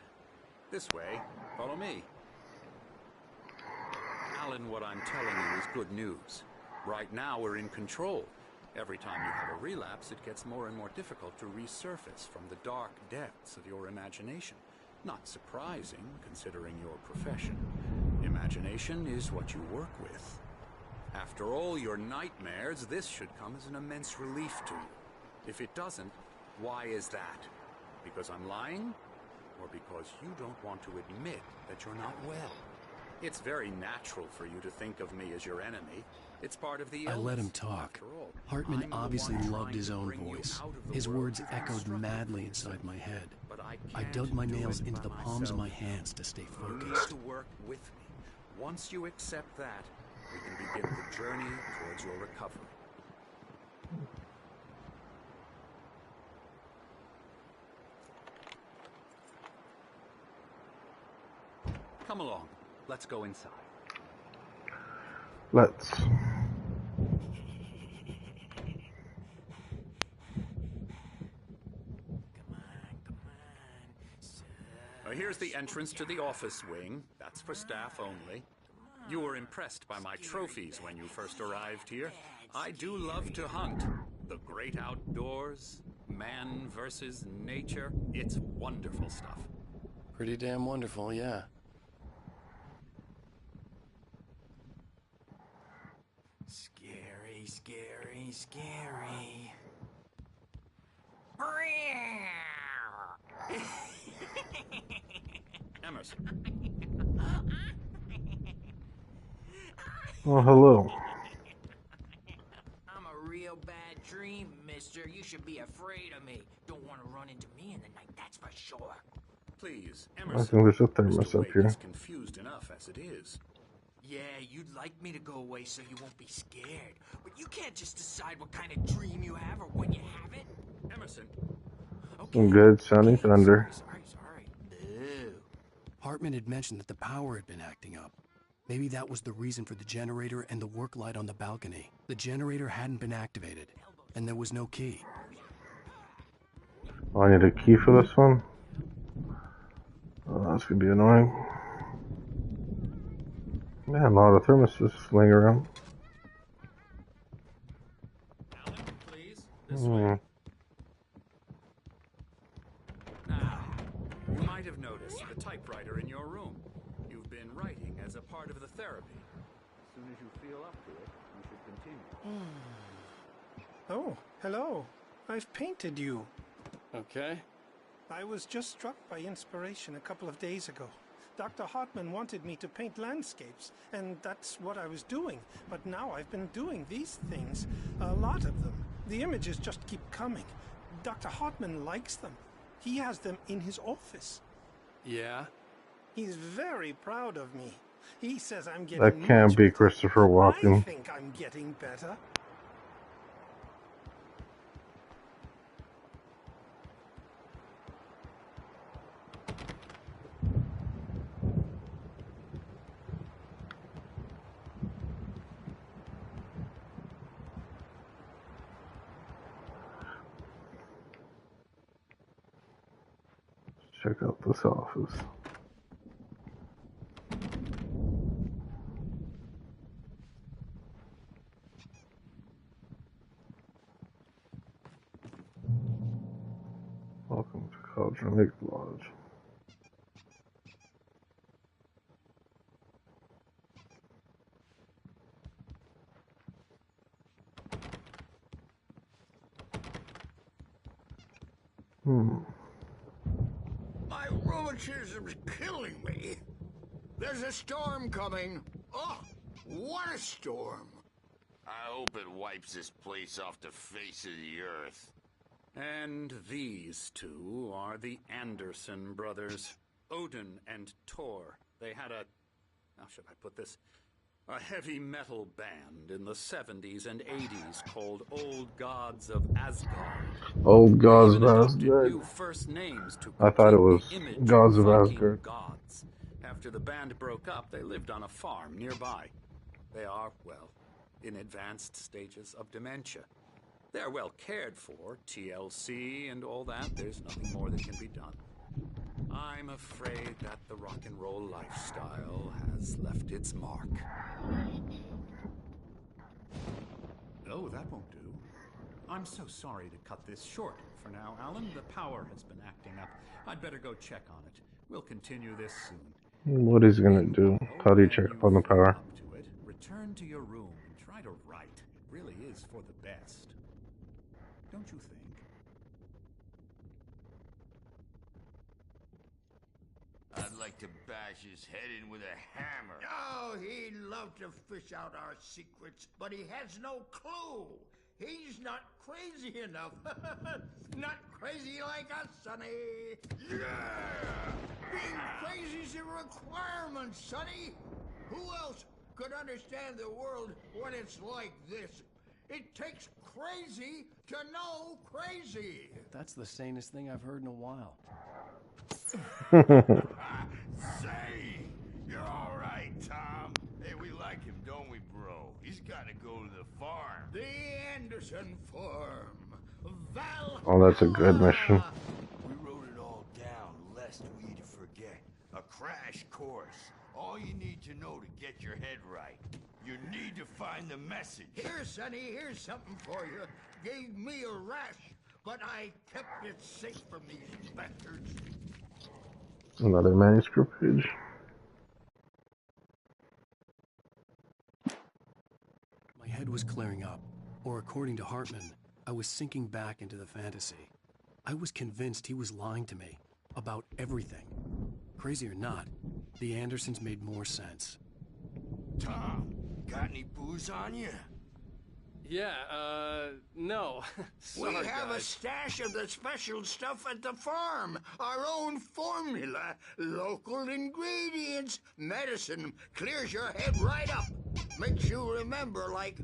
This way. Follow me. Alan, what I'm telling you is good news. Right now, we're in control. Every time you have a relapse, it gets more and more difficult to resurface from the dark depths of your imagination. Not surprising, considering your profession. Imagination is what you work with. After all your nightmares, this should come as an immense relief to you. If it doesn't, why is that? Because I'm lying? Or because you don't want to admit that you're not well? It's very natural for you to think of me as your enemy. It's part of the illness. I let him talk. Hartman obviously loved his own voice. His words echoed madly inside my head. I dug my nails into the palms of my hands to stay focused. You need to work with me. Once you accept that, we can begin the journey towards your recovery. Come along. Let's go inside. Let's. Here's the entrance to the office wing. That's for staff only. You were impressed by my trophies when you first arrived here. I do love to hunt. The great outdoors, man versus nature. It's wonderful stuff. Pretty damn wonderful, yeah. Scary, scary, scary. Emerson. Oh, hello. I'm a real bad dream, mister. You should be afraid of me. Don't want to run into me in the night, that's for sure. Please, I Emerson. think there's a thermos Mr. up here. is confused enough as it is. Yeah, you'd like me to go away so you won't be scared. But you can't just decide what kind of dream you have or when you have it. Emerson. Some good sounding thunder. Sorry. Boo. Hartman had mentioned that the power had been acting up. Maybe that was the reason for the generator and the work light on the balcony. The generator hadn't been activated, and there was no key. Oh, I need a key for this one? Oh, that's gonna be annoying. Man, a lot of thermoses laying around. Alan, please, this way. Now, you might have noticed the typewriter in your room. You've been writing as a part of the therapy. As soon as you feel up to it, you should continue. Oh, hello. I've painted you. Okay. I was just struck by inspiration a couple of days ago. Dr. Hartman wanted me to paint landscapes, and that's what I was doing. But now I've been doing these things, a lot of them. The images just keep coming. Dr. Hartman likes them. He has them in his office. Yeah? He's very proud of me. He says I'm getting That can't much be better. Christopher I Walken. think I'm getting better. Check out this office. Welcome to Caldronic Lodge. My rheumatism's killing me. There's a storm coming. Oh, what a storm. I hope it wipes this place off the face of the earth. And these two are the Anderson brothers, Odin and Tor. They had how should I put this? A heavy metal band in the 70s and 80s called Old Gods of Asgard. Old Gods of They even adopted Asgard. new first names to I thought it complete was the image Gods of Viking Asgard. gods. After the band broke up, they lived on a farm nearby. They are, well, in advanced stages of dementia. They're well cared for, TLC and all that. There's nothing more that can be done. I'm afraid that the rock and roll lifestyle has left its mark. Oh, that won't do. I'm so sorry to cut this short for now, Alan. The power has been acting up. I'd better go check on it. We'll continue this soon. What is he gonna do? How do you check up on the power? Up to it, return to your room and try to write. It really is for the best. Don't you think? I'd like to bash his head in with a hammer. Oh, he'd love to fish out our secrets, but he has no clue. He's not crazy enough. Not crazy like us, Sonny. Yeah! Being crazy's a requirement, Sonny. Who else could understand the world when it's like this? It takes crazy to know crazy. That's the sanest thing I've heard in a while. Say, you're all right, Tom. Hey, we like him, don't we, bro? He's got to go to the farm. The Anderson farm. Valhalla. Oh, that's a good mission. We wrote it all down, lest we'd forget. A crash course. All you need to know to get your head right. You need to find the message. Here, Sonny, here's something for you. Gave me a rash, but I kept it safe from these bastards. Another manuscript page. My head was clearing up, or according to Hartman, I was sinking back into the fantasy. I was convinced he was lying to me about everything. Crazy or not, the Andersons made more sense. Tom, got any booze on you? Yeah, no. Sorry, We have guys. a stash of the special stuff at the farm. Our own formula. Local ingredients. Medicine clears your head right up. Makes you remember like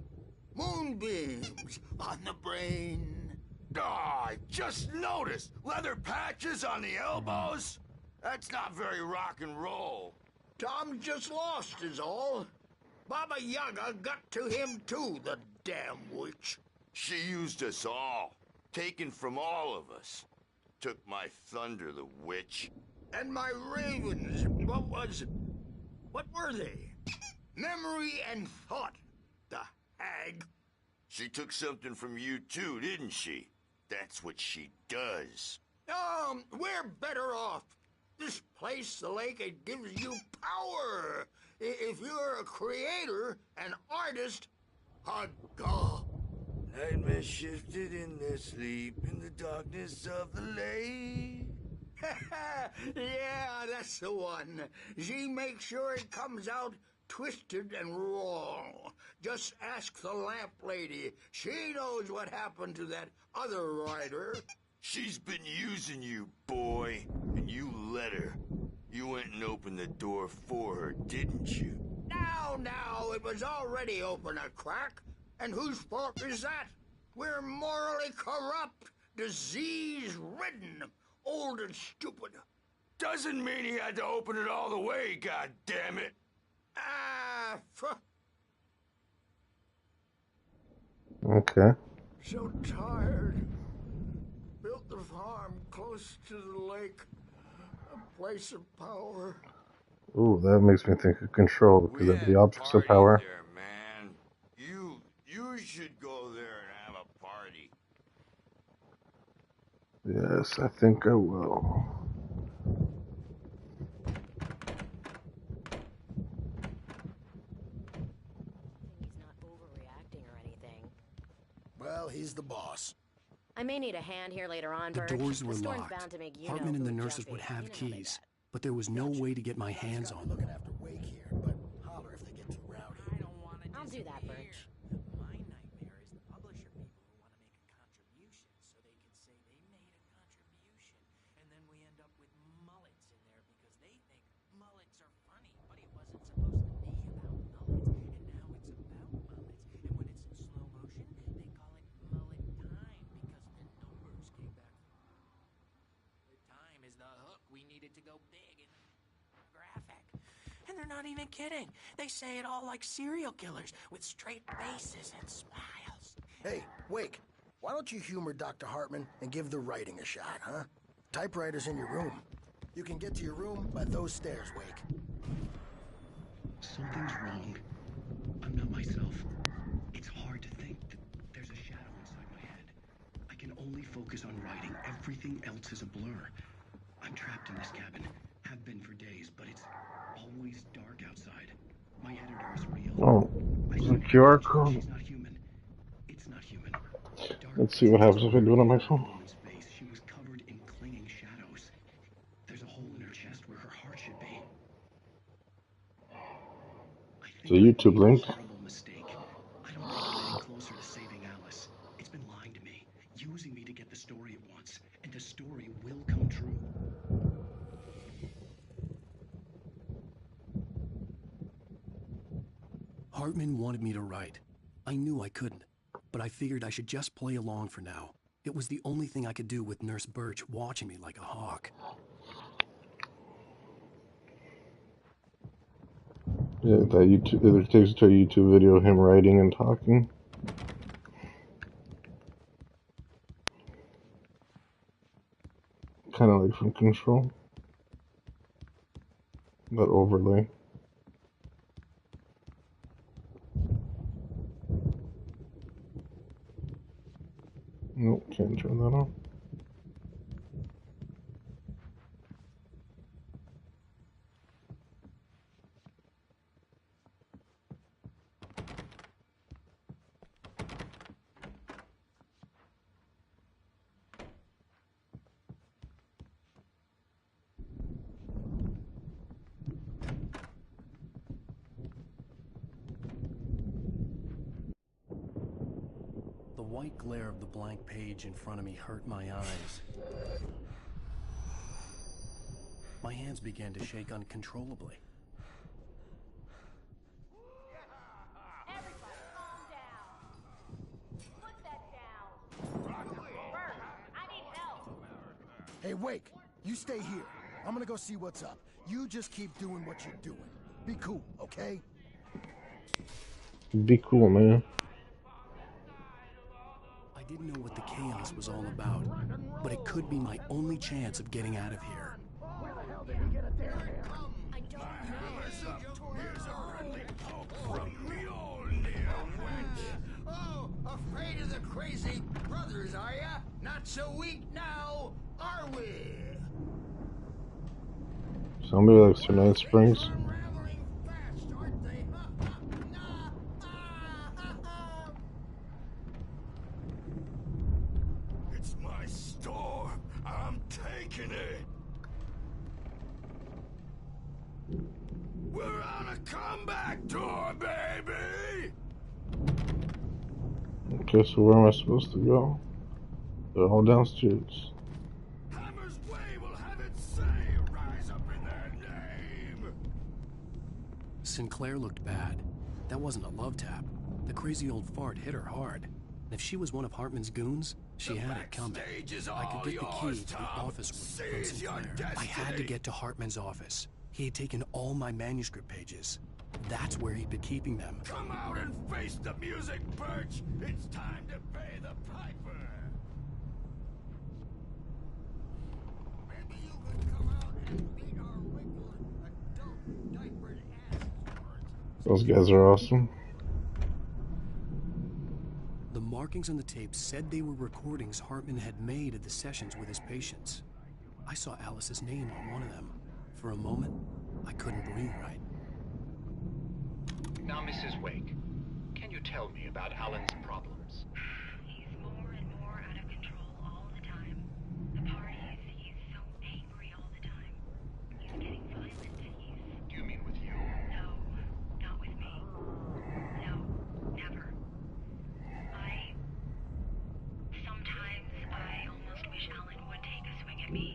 moonbeams on the brain. Oh, I just noticed. Leather patches on the elbows? That's not very rock and roll. Tom just lost is all. Baba Yaga got to him too, the damn witch. She used us all. Taken from all of us. Took my thunder, the witch. And my ravens. What were they? memory and thought. The hag. She took something from you too, didn't she? That's what she does. We're better off. This place, the lake, it gives you power. If you're a creator, an artist, a god. Nightmares shifted in their sleep in the darkness of the lake. Yeah, that's the one. She makes sure it comes out twisted and wrong. Just ask the lamp lady. She knows what happened to that other rider. She's been using you, boy, and you let her. You went and opened the door for her, didn't you? Now, it was already open a crack. And whose fault is that? We're morally corrupt, disease-ridden, old and stupid. Doesn't mean he had to open it all the way, goddammit. Okay. So tired. Built the farm close to the lake. A place of power. Ooh, that makes me think of Control, because of the objects of power. There, man. You should go there and have a party. Yes, I think I will. He's not overreacting or anything. Well, he's the boss. I may need a hand here later on, The Bert. doors were The storm's locked. bound to make you Hartman know and the who's nurses jumpy. would have You know they keys, got. but there was no way to get my hands on them. Looking after Wake here, but holler if they get too rowdy. I don't want to I'll do that, Bert. My nightmare is the publisher people who want to make a contribution so they can say they made a contribution. And then we end up with mullets in there because they think mullets are funny. But it wasn't supposed to be about mullets. And now it's about mullets. And when it's in slow motion, they call it mullet time because the numbers came back. The time is the hook. We needed to go big and graphic. And they're not even kidding. They say it all like serial killers with straight faces and smiles. Hey, Wake, why don't you humor Dr. Hartman and give the writing a shot, huh? Typewriter's in your room. You can get to your room by those stairs, Wake. Something's wrong. I'm not myself. It's hard to think that there's a shadow inside my head. I can only focus on writing. Everything else is a blur. I'm trapped in this cabin. Have been for days, but it's always dark outside. My editor is real. Oh, there's a QR code. She's not human. It's not human. Let's see what happens if I do it on my phone. Face. She was covered in clinging shadows. There's a hole in her chest where her heart should be. It's a YouTube link. Horrible mistake. I don't think I'm any closer to saving Alice. It's been lying to me, using me to get the story it wants, and the story will come true. Hartman wanted me to write. I knew I couldn't, but I figured I should just play along for now. It was the only thing I could do with Nurse Birch watching me like a hawk. Yeah, that YouTube, it takes to a YouTube video of him writing and talking. Kind of like from Control. That overlay. Nope, can't turn that on. The white glare of the blank page in front of me hurt my eyes. My hands began to shake uncontrollably. Everybody, calm down. Put that down. Bert, I need help. Hey, Wake, you stay here. I'm gonna go see what's up. You just keep doing what you're doing. Be cool, okay? Be cool, man. I didn't know what the chaos was all about, but it could be my only chance of getting out of here. I don't know. Here's a friendly poke. afraid of the crazy brothers, are ya? Not so weak now, are we? Somebody likes their Night Springs. Unraveling fast, aren't they? It's my store. I'm taking it. We're on a comeback tour, baby. Okay, so where am I supposed to go? They're all downstairs. Hammer's Way will have its say. Rise up in their name. Sinclair looked bad. That wasn't a love tap. The crazy old fart hit her hard. And if she was one of Hartman's goons, she had it coming. I could get the key to the office room from Sinclair. I had to get to Hartman's office. He had taken all my manuscript pages. That's where he'd been keeping them. Come out and face the music, Birch. It's time to pay the piper. Maybe you could come out and beat our wrinkling adult diapered asses. Those guys are awesome. The markings on the tape said they were recordings Hartman had made at the sessions with his patients. I saw Alice's name on one of them. For a moment, I couldn't breathe right. Now, Mrs. Wake, can you tell me about Alan's problems? He's more and more out of control all the time. The parties, he's so angry all the time. He's getting violent. Do you mean with you? No, not with me. No, never. Sometimes I almost wish Alan would take a swing at me,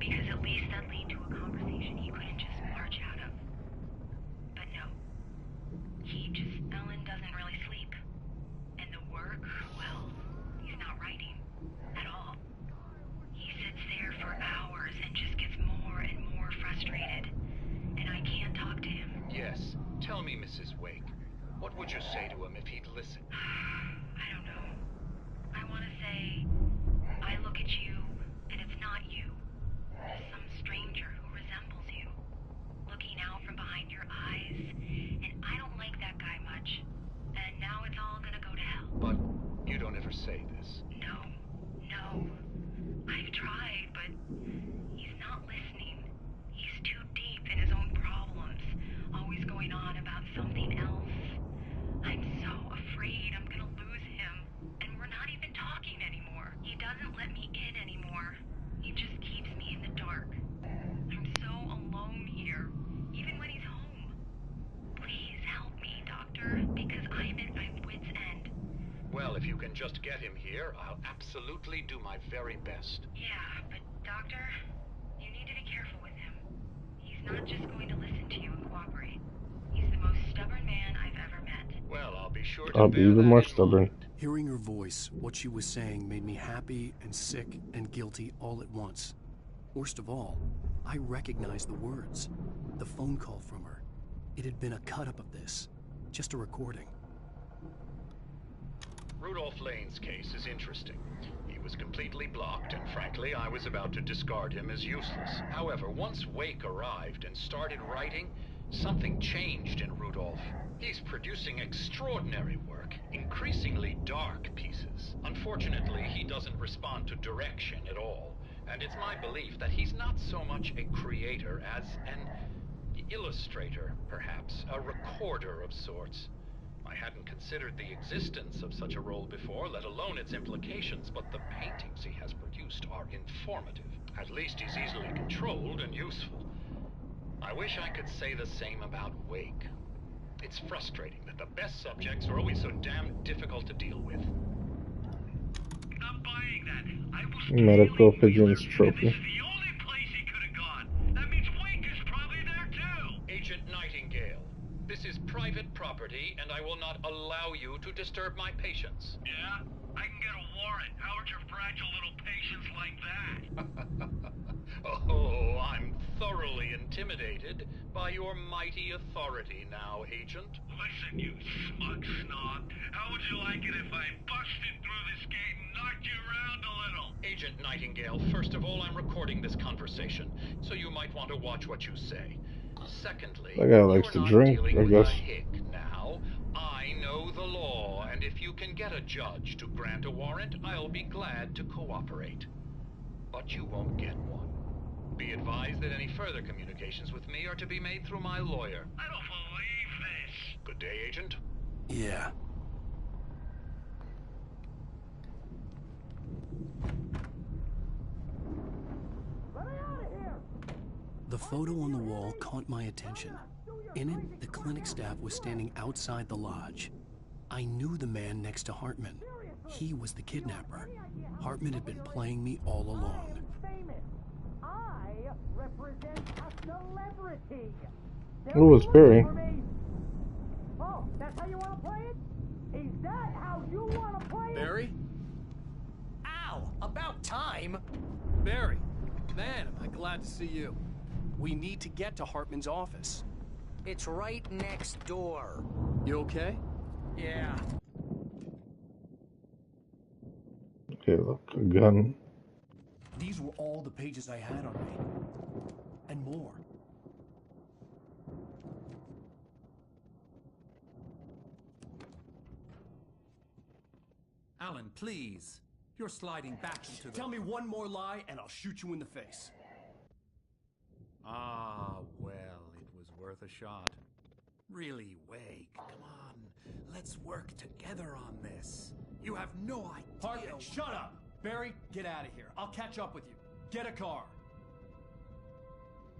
because at least that'd lead to a conversation he couldn't just march out of. But no. Alan doesn't really sleep. And the work, well, he's not writing at all. He sits there for hours and just gets more and more frustrated. And I can't talk to him. Yes. Tell me, Mrs. Wake, what would you say to him if he'd listen? I don't know. I want to say, I look at you, and it's not you. Just some stranger who resembles you. Looking out from behind your eyes, and I don't like that guy much. And now it's all gonna go to hell. But you don't ever say this. No. I've tried, but he's not listening. He's too deep in his own problems, always going on about something else. I'm so afraid I'm gonna lose him, and we're not even talking anymore. He doesn't let me in anymore. He just keeps me in the dark. I'm so alone here, even when he's home. Please help me, Doctor, because I'm at my wit's end. Well, if you can just get him here, I'll absolutely do my very best. Yeah, but Doctor, you need to be careful with him. He's not just going to listen to you and cooperate. He's the most stubborn man I've ever met. Well, I'll be sure to I'll be even more stubborn. Hearing her voice, what she was saying made me happy and sick and guilty all at once. Worst of all, I recognized the words. The phone call from her. It had been a cut-up of this. Just a recording. Rudolph Lane's case is interesting. He was completely blocked, and frankly, I was about to discard him as useless. However, once Wake arrived and started writing, something changed in Rudolph. He's producing extraordinary work, increasingly dark pieces. Unfortunately, he doesn't respond to direction at all, and it's my belief that he's not so much a creator as an illustrator, perhaps, a recorder of sorts. I hadn't considered the existence of such a role before, let alone its implications, but the paintings he has produced are informative. At least he's easily controlled and useful. I wish I could say the same about Wake. It's frustrating that the best subjects are always so damn difficult to deal with. Not buying that. I was Medical Pigeons Trophy. the only place he could have gone. That means Wake is probably there too. Agent Nightingale, this is private property, and I will not allow you to disturb my patients. Yeah? I can get a warrant. How would your fragile little patients like that? Oh, I'm thoroughly intimidated by your mighty authority now, Agent. Listen, you smug snob. How would you like it if I busted through this gate and knocked you around a little? Agent Nightingale, first of all, I'm recording this conversation, so you might want to watch what you say. Secondly, That guy likes to drink, I guess. now. I know the law, and if you can get a judge to grant a warrant, I'll be glad to cooperate. But you won't get one. Be advised that any further communications with me are to be made through my lawyer. I don't believe this. Good day, Agent. Yeah. The photo on the wall caught my attention. In it, the clinic staff was standing outside the lodge. I knew the man next to Hartman. He was the kidnapper. Hartman had been playing me all along. I represent a celebrity. Oh, it's Barry. Oh, that's how you want to play it? Is that how you want to play it? Barry? Ow! About time! Barry, man, am I glad to see you. We need to get to Hartman's office. It's right next door. You okay? Yeah. Okay, look, a gun. These were all the pages I had on me. And more. Alan, please. You're sliding back into the... Tell me one more lie and I'll shoot you in the face. Ah, well, it was worth a shot. Really, Wake, come on. Let's work together on this. You have no idea... Hartman, shut up! Barry, get out of here. I'll catch up with you. Get a car.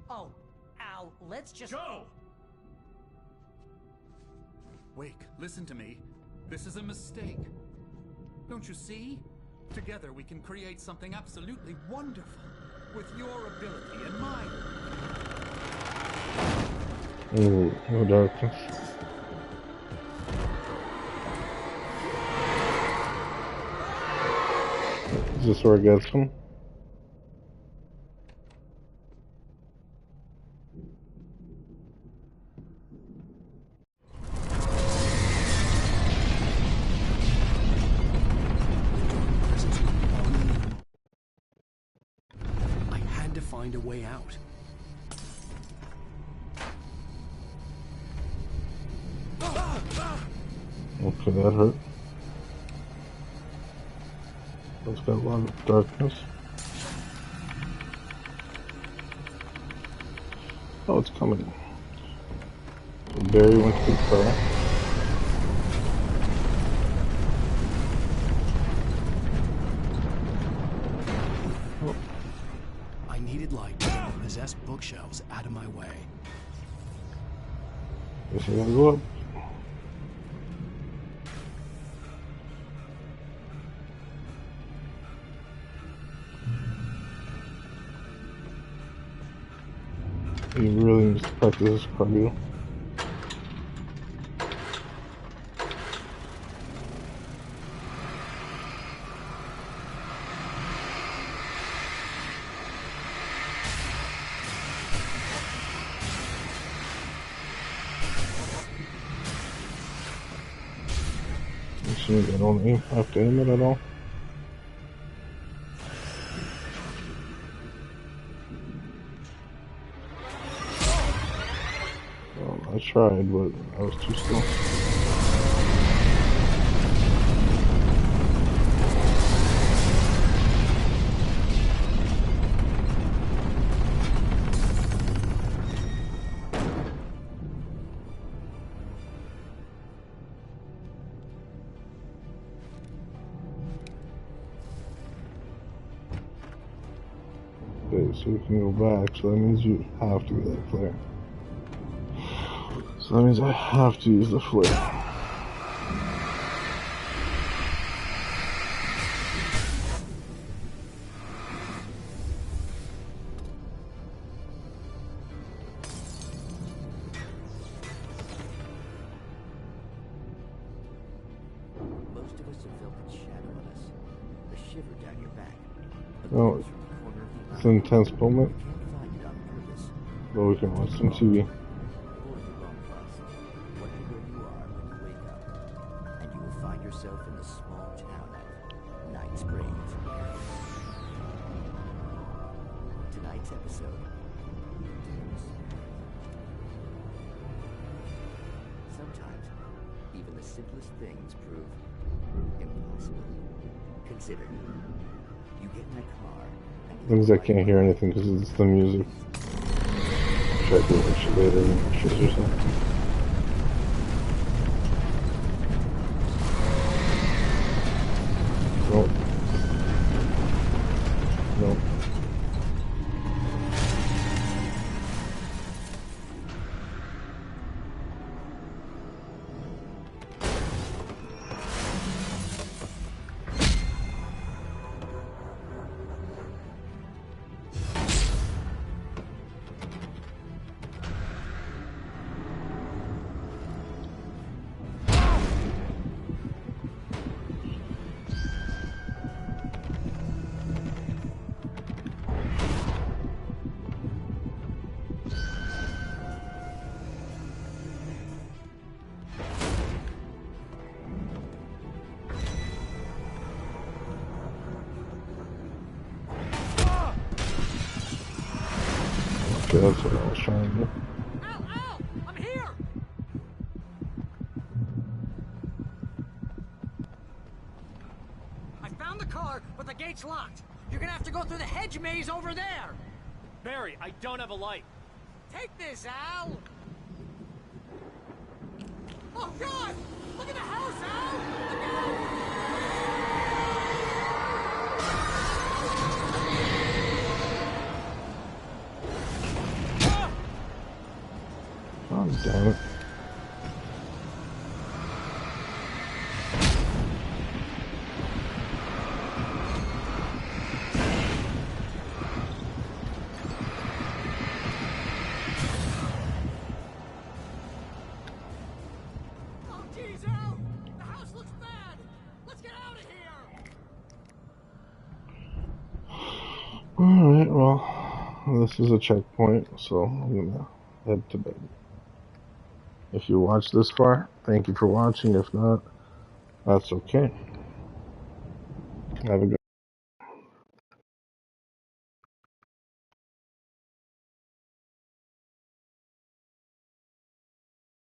Oh, Al, let's just... Go! Wake, listen to me. This is a mistake. Don't you see? Together we can create something absolutely wonderful. With your ability and mine. Ooh, no darkness. Is this where it gets him? I had to find a way out. Okay, that hurt. It's got a lot of darkness. Oh, it's coming. So Barry went too far. Oh. I needed light to get the possessed bookshelves out of my way. Guess I gotta go up. You really need to practice this cardio. I don't have to aim it at all. I tried, but I was too slow. Okay, so you can go back, so that means you have to get that flare. So that means I have to use the flare. Most of us have felt its shadow on us. A shiver down your back. Oh, it's an intense moment. But we can watch some TV. Yourself in the small town of Night Springs. Tonight's episode. Sometimes, even the simplest things prove Impossible. Consider it. You get in a car. Things I can't hear anything because it's the music. Try to actually later in pictures or something. Nope. Nope. Okay, that's what I was trying to do. Al! I'm here! I found the car, but the gate's locked. You're gonna have to go through the hedge maze over there. Barry, I don't have a light. Take this, Al! Oh, God! Look at the house, Al! Look out! Oh, damn it. Oh, geez, Al! The house looks bad! Let's get out of here! Alright, well, this is a checkpoint, so I'm gonna head to bed. If you watched this far, thank you for watching. If not, that's okay. Have a good